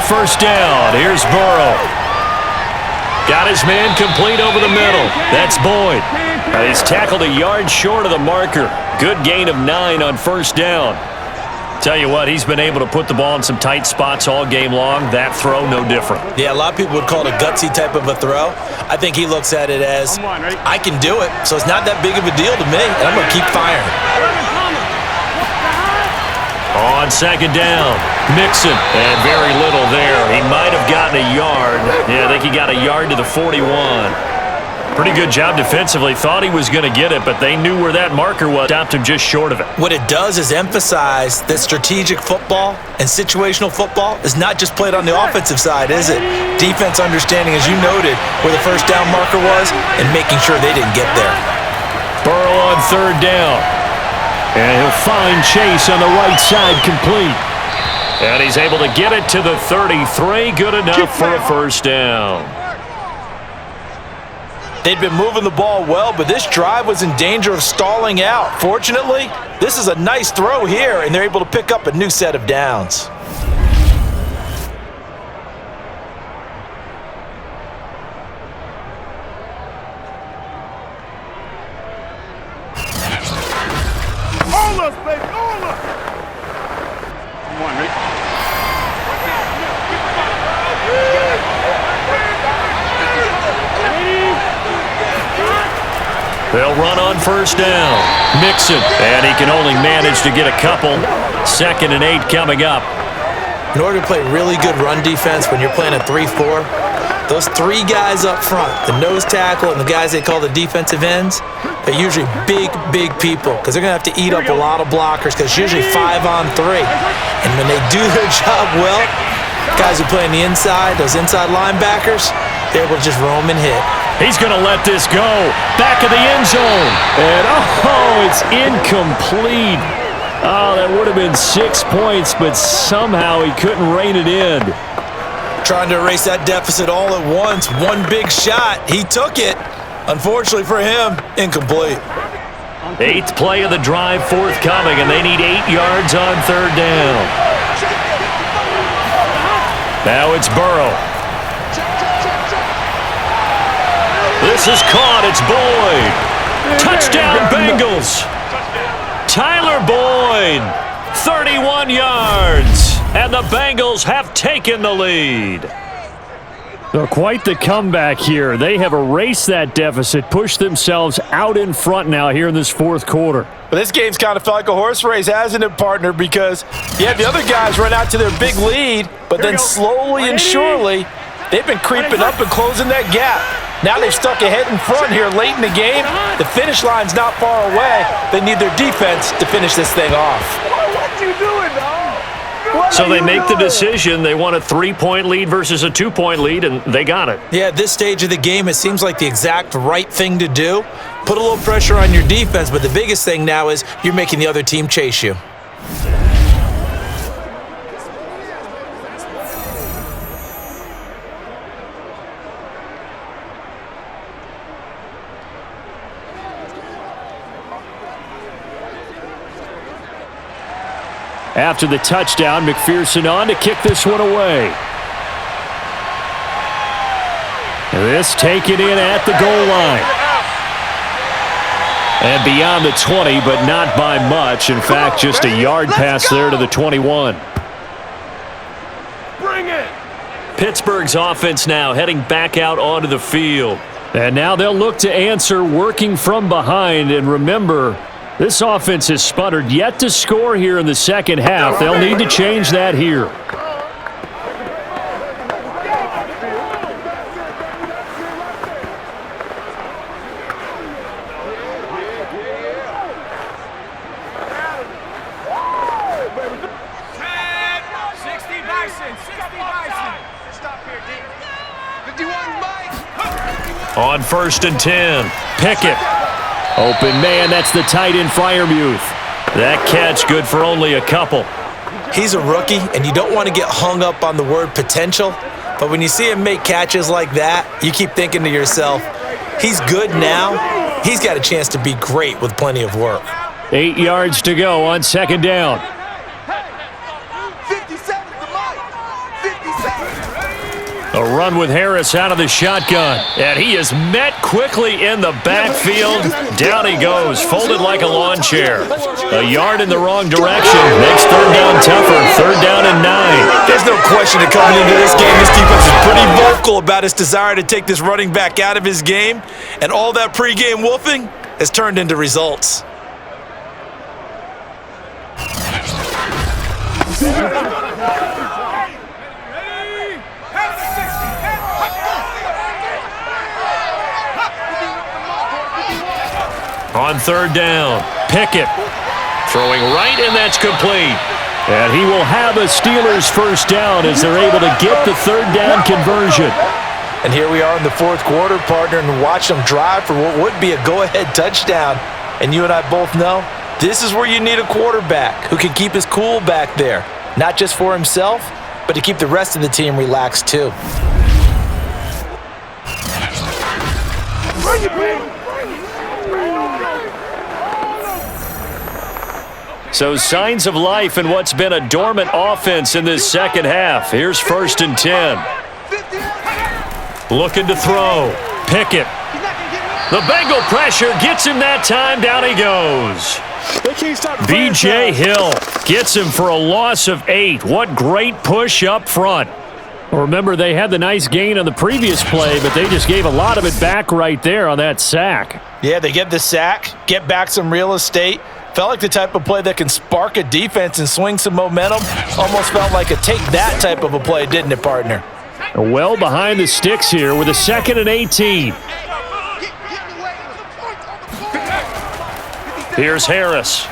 First down. Here's Burrow. Got his man complete over the middle. That's Boyd. He's tackled a yard short of the marker. Good gain of 9 on first down. Tell you what, he's been able to put the ball in some tight spots all game long. That throw, no different. Yeah, a lot of people would call it a gutsy type of a throw. I think he looks at it as, I can do it, so it's not that big of a deal to me, and I'm going to keep firing. On second down, Mixon, and very little there. He might have gotten a yard. Yeah, I think he got a yard to the 41. Pretty good job defensively. Thought he was going to get it, but they knew where that marker was. Stopped him just short of it. What it does is emphasize that strategic football and situational football is not just played on the offensive side, is it? Defense understanding, as you noted, where the first down marker was and making sure they didn't get there. Burrow on third down. And he'll find Chase on the right side complete. And he's able to get it to the 33. Good enough for a first down. They'd been moving the ball well, but this drive was in danger of stalling out. Fortunately, this is a nice throw here, and they're able to pick up a new set of downs. All us, baby, all us. Come on, Rick. They'll run on first down. Mixon, and he can only manage to get a couple. 2nd and 8 coming up. In order to play really good run defense when you're playing a 3-4, those 3 guys up front, the nose tackle and the guys they call the defensive ends, they're usually big, big people because they're going to have to eat up a lot of blockers because it's usually 5 on 3. And when they do their job well, guys who play on the inside, those inside linebackers, they're able to just roam and hit. He's going to let this go. Back of the end zone. And, it's incomplete. Oh, that would have been 6 points, but somehow he couldn't rein it in. Trying to erase that deficit all at once. One big shot. He took it. Unfortunately for him, incomplete. 8th play of the drive forthcoming, and they need 8 yards on third down. Now it's Burrow. This is caught. It's Boyd. Touchdown, Bengals. Tyler Boyd, 31 yards, and the Bengals have taken the lead. So quite the comeback here. They have erased that deficit, pushed themselves out in front now here in this fourth quarter. But this game's kind of felt like a horse race, hasn't it, partner? Because you have the other guys run out to their big lead, but then slowly and surely, they've been creeping up and closing that gap. Now they've stuck ahead in front here late in the game. The finish line's not far away. They need their defense to finish this thing off. What you doing, dog? So they make the decision. They want a 3-point lead versus a 2-point lead, and they got it. Yeah, at this stage of the game, it seems like the exact right thing to do. Put a little pressure on your defense, but the biggest thing now is you're making the other team chase you. After the touchdown, McPherson on to kick this one away. This taken in at the goal line. And beyond the 20, but not by much. In fact, just a yard pass there to the 21. Bring it. Pittsburgh's offense now heading back out onto the field. And now they'll look to answer working from behind. And remember, this offense has sputtered yet to score here in the second half. They'll need to change that here. On 1st and 10, Pickett. Open man, that's the tight end Freiermuth. That catch good for only a couple. He's a rookie, and you don't want to get hung up on the word potential, but when you see him make catches like that, you keep thinking to yourself, he's good now. He's got a chance to be great with plenty of work. 8 yards to go on second down. 57 to Mike. 57. A run with Harris out of the shotgun. And he is met quickly in the backfield. Down he goes, folded like a lawn chair. A yard in the wrong direction. Makes third down tougher. Third down and 9. There's no question that coming into this game, this defense is pretty vocal about its desire to take this running back out of his game. And all that pregame wolfing has turned into results. On third down, Pickett throwing right, and that's complete. And he will have a Steelers first down as they're able to get the third down conversion. And here we are in the fourth quarter, partner, and watch them drive for what would be a go-ahead touchdown. And you and I both know this is where you need a quarterback who can keep his cool back there, not just for himself, but to keep the rest of the team relaxed too. So signs of life in what's been a dormant offense in this second half. Here's 1st and 10. Looking to throw. Pickett. The Bengal pressure gets him that time. Down he goes. B.J. Hill gets him for a loss of 8. What great push up front. Remember, they had the nice gain on the previous play, but they just gave a lot of it back right there on that sack. Yeah, they get the sack, get back some real estate. Felt like the type of play that can spark a defense and swing some momentum. Almost felt like a take that type of a play, didn't it, partner? Well behind the sticks here with a 2nd and 18. Here's Harris.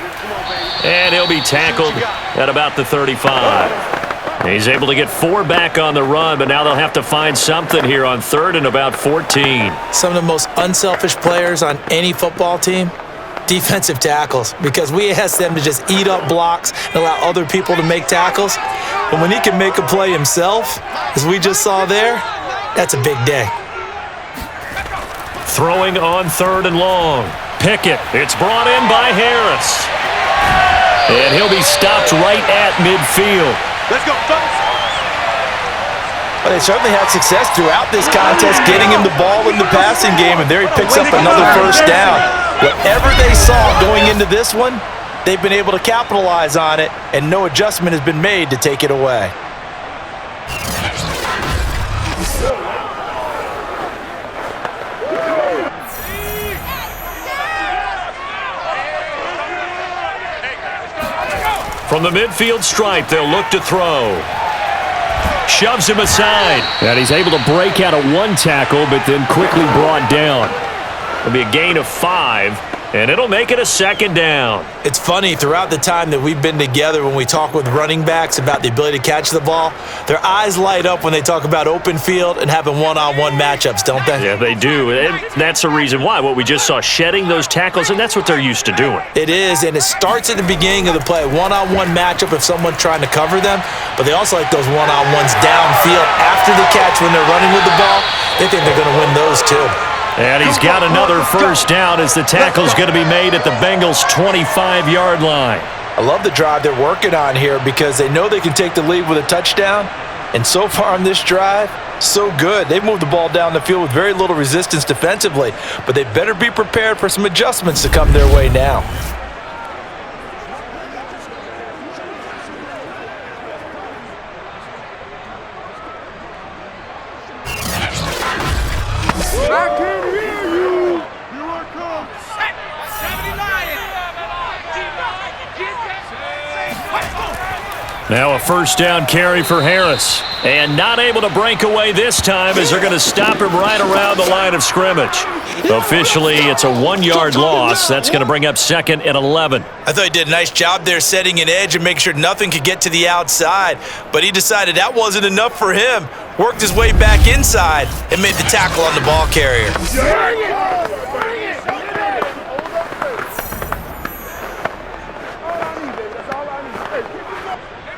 And he'll be tackled at about the 35. He's able to get 4 back on the run, but now they'll have to find something here on 3rd and about 14. Some of the most unselfish players on any football team, defensive tackles, because we ask them to just eat up blocks and allow other people to make tackles. And when he can make a play himself, as we just saw there, that's a big day. Throwing on 3rd and long. Pickett. It's brought in by Harris. And he'll be stopped right at midfield. Let's go, fellas. Well, they certainly had success throughout this contest, getting him the ball in the passing game, and there he picks up another first down. Whatever they saw going into this one, they've been able to capitalize on it, and no adjustment has been made to take it away. From the midfield stripe, they'll look to throw. Shoves him aside. And he's able to break out of 1 tackle, but then quickly brought down. It'll be a gain of 5. And it'll make it a 2nd down. It's funny, throughout the time that we've been together when we talk with running backs about the ability to catch the ball, their eyes light up when they talk about open field and having one-on-one matchups, don't they? Yeah, they do. And that's the reason why. What we just saw, shedding those tackles, and that's what they're used to doing. It is, and it starts at the beginning of the play. One-on-one matchup if someone's trying to cover them, but they also like those one-on-ones downfield after the catch when they're running with the ball. They think they're going to win those too. And he's got another first down as the tackle's going to be made at the Bengals' 25-yard line. I love the drive they're working on here because they know they can take the lead with a touchdown. And so far on this drive, so good. They've moved the ball down the field with very little resistance defensively, but they better be prepared for some adjustments to come their way now. I can hear you. Here I come. 79. Now a first down carry for Harris. And not able to break away this time as they're going to stop him right around the line of scrimmage. Officially, it's a 1-yard loss. That's going to bring up 2nd and 11. I thought he did a nice job there setting an edge and making sure nothing could get to the outside. But he decided that wasn't enough for him. Worked his way back inside and made the tackle on the ball carrier.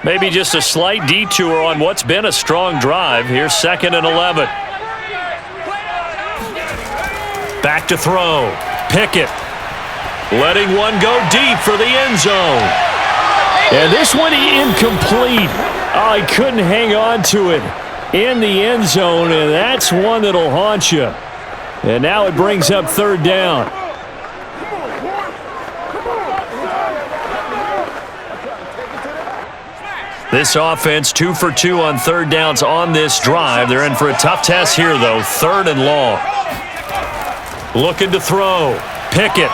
Maybe just a slight detour on what's been a strong drive. Here's 2nd and 11. Back to throw. Pickett. Letting one go deep for the end zone. And this one incomplete. Oh, he couldn't hang on to it. in the end zone, and that's one that'll haunt you. And now it brings up third down. This offense 2 for 2 on third downs on this drive. They're in for a tough test here, though. Third and long. Looking to throw. Pickett.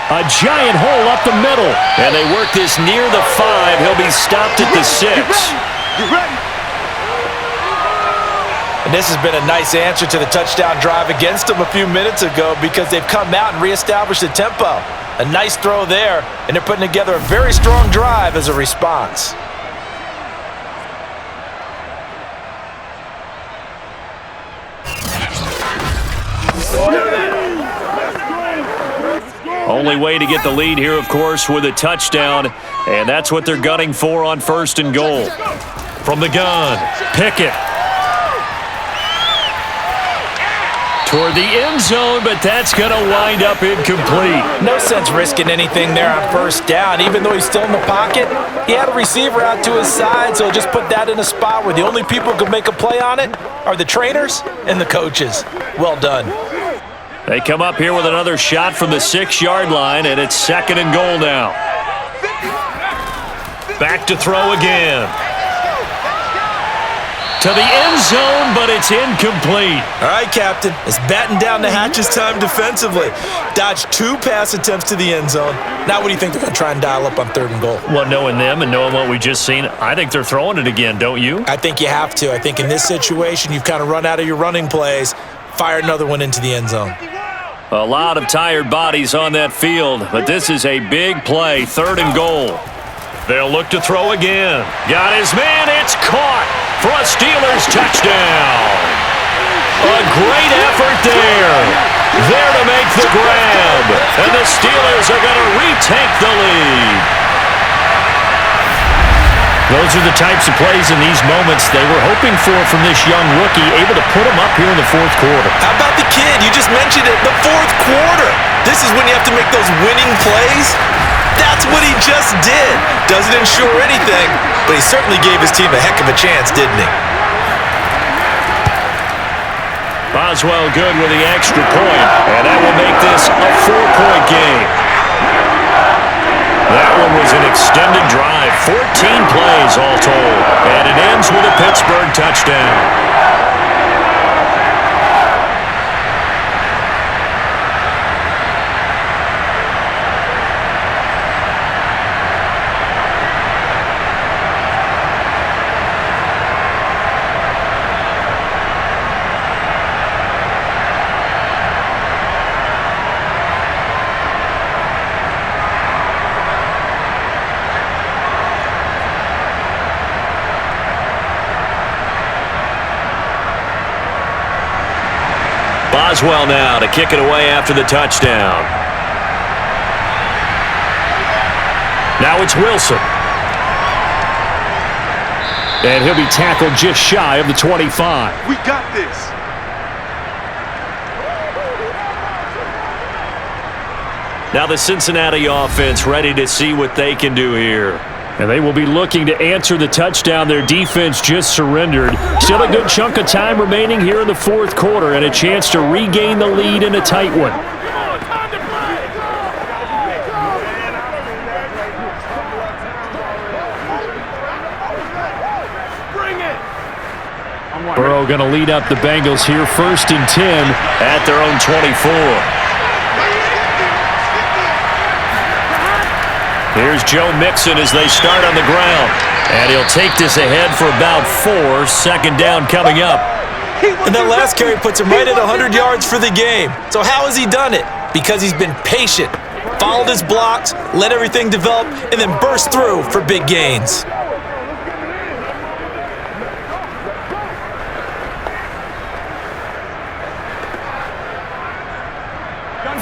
A giant hole up the middle. And they work this near the 5. He'll be stopped at the 6. And this has been a nice answer to the touchdown drive against them a few minutes ago because they've come out and reestablished the tempo. A nice throw there, and they're putting together a very strong drive as a response. Only way to get the lead here, of course, with a touchdown, and that's what they're gunning for on first and goal. From the gun, Pickett. Toward the end zone, but that's going to wind up incomplete. No sense risking anything there on first down. Even though he's still in the pocket, he had a receiver out to his side, so just put that in a spot where the only people who can make a play on it are the trainers and the coaches. Well done. They come up here with another shot from the 6-yard line, and it's second and goal now. Back to throw again. To the end zone, but it's incomplete. All right, Captain. It's batten down the hatches time defensively. Dodged 2 pass attempts to the end zone. Now what do you think they're going to try and dial up on third and goal? Well, knowing them and knowing what we just seen, I think they're throwing it again, don't you? I think you have to. I think in this situation, you've kind of run out of your running plays. Fire another one into the end zone. A lot of tired bodies on that field, but this is a big play, third and goal. They'll look to throw again. Got his man, it's caught for a Steelers touchdown. A great effort there. There to make the grab. And the Steelers are going to retake the lead. Those are the types of plays in these moments they were hoping for from this young rookie, able to put them up here in the fourth quarter. How about the kid? You just mentioned it, the fourth quarter. This is when you have to make those winning plays. That's what he just did. Doesn't ensure anything, but he certainly gave his team a heck of a chance, didn't he? Boswell good with the extra point, and that will make this a 4-point game. That one was an extended drive, 14 plays all told, and it ends with a Pittsburgh touchdown. Boswell now to kick it away after the touchdown. Now it's Wilson. And he'll be tackled just shy of the 25. We got this. Now the Cincinnati offense ready to see what they can do here. And they will be looking to answer the touchdown their defense just surrendered. Still a good chunk of time remaining here in the fourth quarter and a chance to regain the lead in a tight one. Burrow going to lead up the Bengals here, 1st and 10 at their own 24. Here's Joe Mixon as they start on the ground. And he'll take this ahead for about 4. Second down coming up. And that last carry puts him right at 100 yards for the game. So how has he done it? Because he's been patient, followed his blocks, let everything develop, and then burst through for big gains.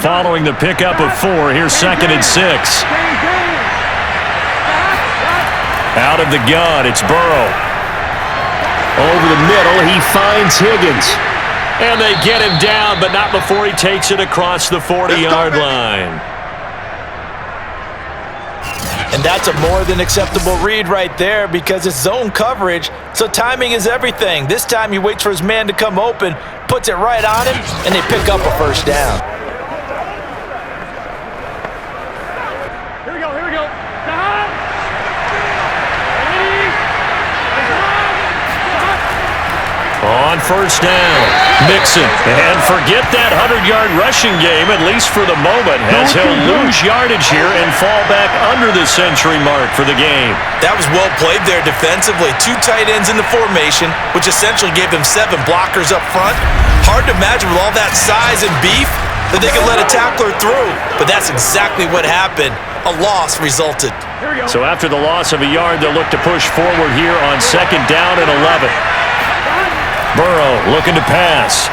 Following the pickup of 4, here's 2nd and 6. Out of the gun, it's Burrow. Over the middle, he finds Higgins. And they get him down, but not before he takes it across the 40-yard line. And that's a more than acceptable read right there because it's zone coverage, so timing is everything. This time he waits for his man to come open, puts it right on him, and they pick up a first down. Here we go. On first down, Mixon. And forget that 100-yard rushing game, at least for the moment, as he'll lose yardage here and fall back under the century mark for the game. That was well played there defensively. 2 tight ends in the formation, which essentially gave them 7 blockers up front. Hard to imagine with all that size and beef that they could let a tackler through. But that's exactly what happened. A loss resulted. So after the loss of a yard, they'll look to push forward here on second down and 11. Burrow looking to pass.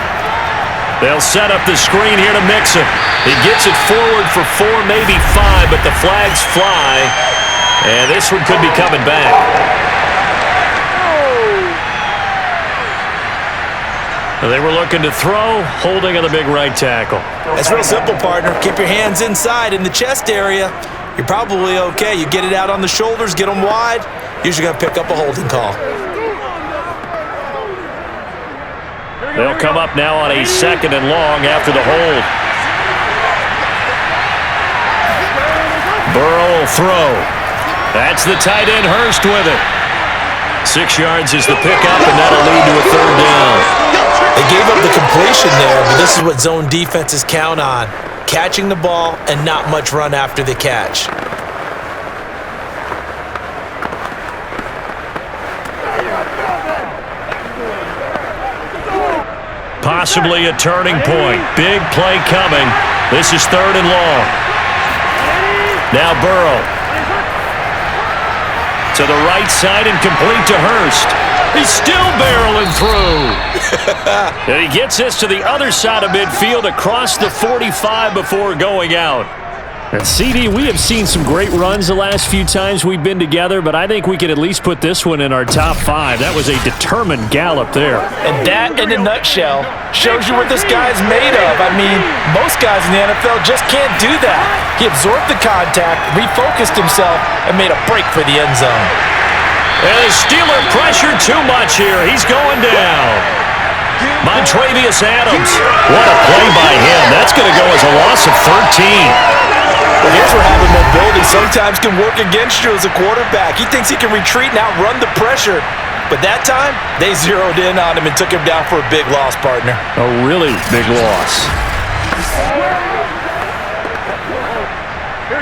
They'll set up the screen here to Mixon. He gets it forward for 4, maybe 5, but the flags fly. And this one could be coming back. They were looking to throw, holding on the big right tackle. That's real simple, partner. Keep your hands inside in the chest area. You're probably okay. You get it out on the shoulders, get them wide. Usually going to pick up a holding call. They'll come up now on a second and long after the hold. Burrow will throw. That's the tight end Hurst with it. 6 yards is the pickup, and that'll lead to a third down. They gave up the completion there, but this is what zone defenses count on. Catching the ball and not much run after the catch. Possibly a turning point. Big play coming. This is third and long. Now Burrow. To the right side and complete to Hurst. He's still barreling through. And he gets this to the other side of midfield across the 45 before going out. And CD, we have seen some great runs the last few times we've been together, but I think we could at least put this one in our top 5. That was a determined gallop there. And that, in a nutshell, shows you what this guy's made of. I mean, most guys in the NFL just can't do that. He absorbed the contact, refocused himself, and made a break for the end zone. And the Steeler pressured too much here. He's going down. Montravius Adams. What a play by him. That's going to go as a loss of 13. Well, here's where having mobility sometimes can work against you as a quarterback. He thinks he can retreat and outrun the pressure. But that time, they zeroed in on him and took him down for a big loss, partner. A really big loss.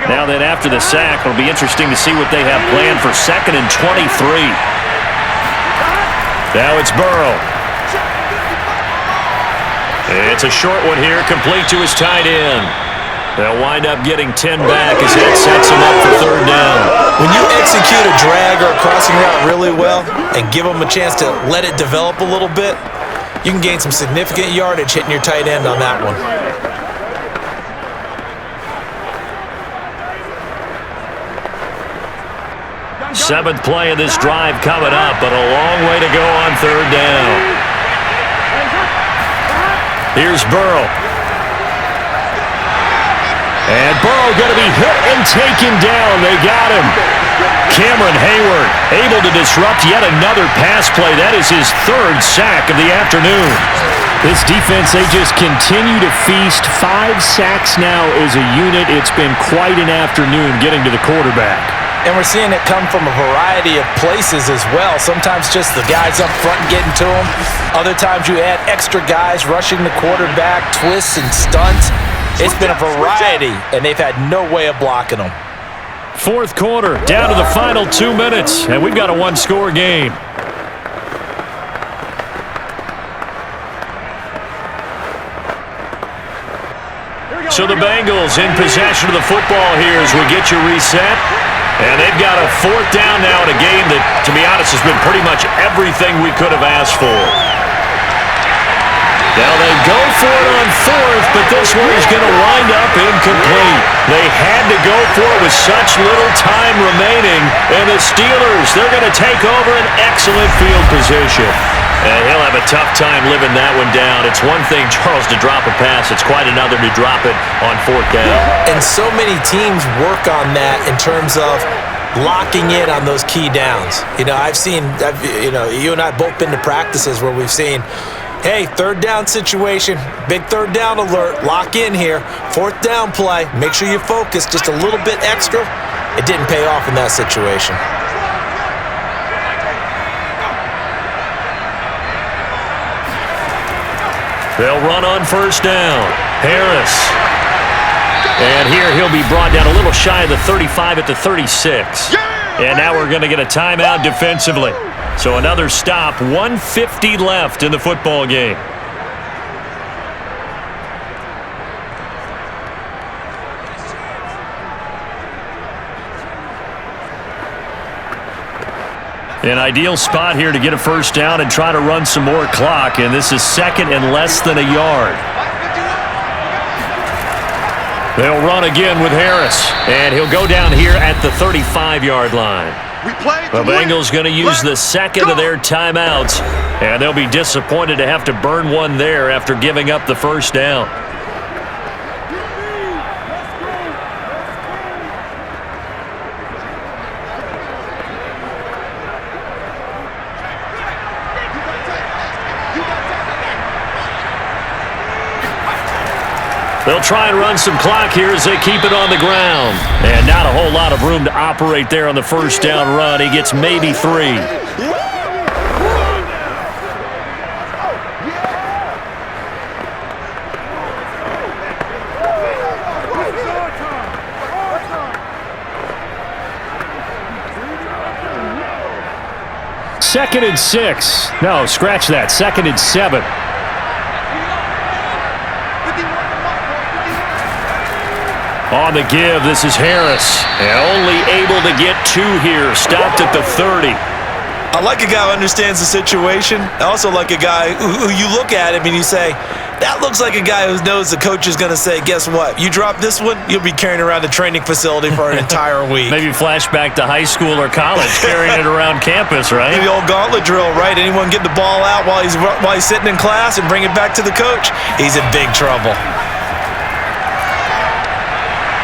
Now then, after the sack, it'll be interesting to see what they have planned for second and 23. Now it's Burrow. It's a short one here, complete to his tight end. They'll wind up getting 10 back as that sets him up for third down. When you execute a drag or a crossing route really well and give them a chance to let it develop a little bit, you can gain some significant yardage hitting your tight end on that one. Seventh play of this drive coming up, but a long way to go on third down. Here's Burrow. And Burrow going to be hit and taken down. They got him. Cameron Hayward able to disrupt yet another pass play. That is his 3rd sack of the afternoon. This defense, they just continue to feast. 5 sacks now as a unit. It's been quite an afternoon getting to the quarterback. And we're seeing it come from a variety of places as well. Sometimes just the guys up front getting to him. Other times you add extra guys rushing the quarterback, twists and stunts. It's been a variety, and they've had no way of blocking them. 4th quarter, down to the final 2 minutes, and we've got a 1-score game. So the Bengals in possession of the football here as we get you reset. And they've got a 4th down now in a game that, to be honest, has been pretty much everything we could have asked for. Now they go for it on 4th, but this one is going to wind up incomplete. They had to go for it with such little time remaining, and the Steelers, they're going to take over an excellent field position. And he'll have a tough time living that one down. It's one thing, Charles, to drop a pass. It's quite another to drop it on 4th down. And so many teams work on that in terms of locking in on those key downs. You know, you and I both been to practices where we've seen, hey, third down situation, big third down alert, lock in here, fourth down play, make sure you focus just a little bit extra. It didn't pay off in that situation. They'll run on first down. Harris. And here he'll be brought down a little shy of the 35 at the 36. And now we're going to get a timeout defensively. So another stop, 1:50 left in the football game. An ideal spot here to get a first down and try to run some more clock, and this is second and less than a yard. They'll run again with Harris, and he'll go down here at the 35-yard line. The Bengals going to use the second of their timeouts, and they'll be disappointed to have to burn one there after giving up the first down. They'll try and run some clock here as they keep it on the ground. And not a whole lot of room to operate there on the first down run. He gets maybe 3. Second and 6. No, scratch that. Second and 7. On the give, this is Harris. And only able to get 2 here. Stopped at the 30. I like a guy who understands the situation. I also like a guy who you look at him and you say, that looks like a guy who knows the coach is going to say, guess what? You drop this one, you'll be carrying around the training facility for an entire week. Maybe flashback to high school or college, carrying it around campus, right? The old gauntlet drill, right? Anyone get the ball out while he's sitting in class and bring it back to the coach? He's in big trouble.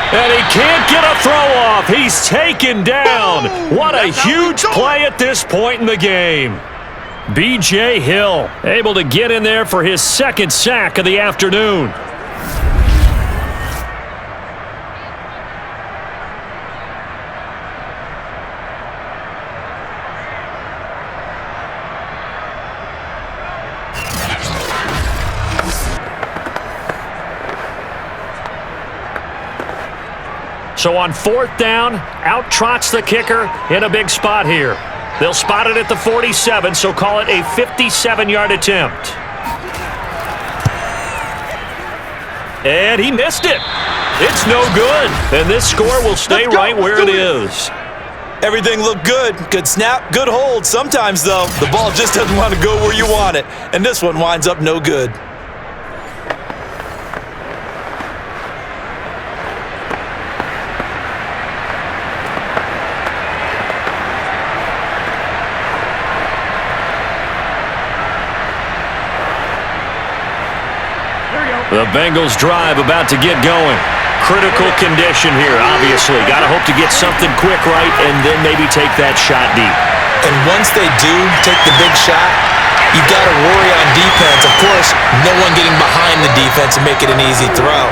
And he can't get a throw off. He's taken down. What a huge play at this point in the game. B.J. Hill able to get in there for his second sack of the afternoon. So on fourth down, out trots the kicker in a big spot here. They'll spot it at the 47, so call it a 57-yard attempt. And he missed it. It's no good. And this score will stay right where it is. Everything looked good. Good snap, good hold. Sometimes, though, the ball just doesn't want to go where you want it. And this one winds up no good. The Bengals drive about to get going. Critical condition here, obviously. Got to hope to get something quick right and then maybe take that shot deep. And once they do take the big shot, you've got to worry on defense. Of course, no one getting behind the defense and make it an easy throw.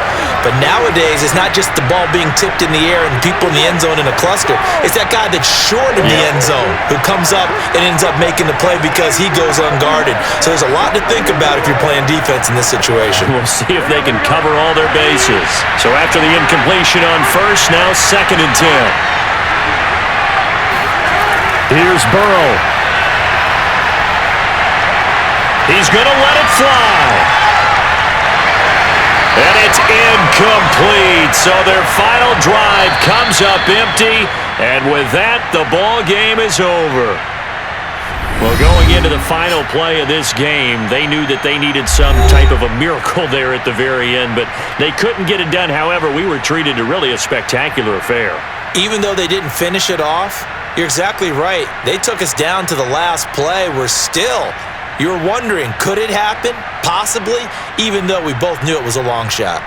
But nowadays, it's not just the ball being tipped in the air and people in the end zone in a cluster. It's that guy that's short of the end zone who comes up and ends up making the play because he goes unguarded. So there's a lot to think about if you're playing defense in this situation. We'll see if they can cover all their bases. So after the incompletion on first, now second and 10. Here's Burrow. He's going to let it fly. And it's incomplete. So their final drive comes up empty. And with that, the ball game is over. Well, going into the final play of this game, they knew that they needed some type of a miracle there at the very end, but they couldn't get it done. However, we were treated to really a spectacular affair. Even though they didn't finish it off, you're exactly right. They took us down to the last play. We're still... You're wondering, could it happen? Possibly, even though we both knew it was a long shot.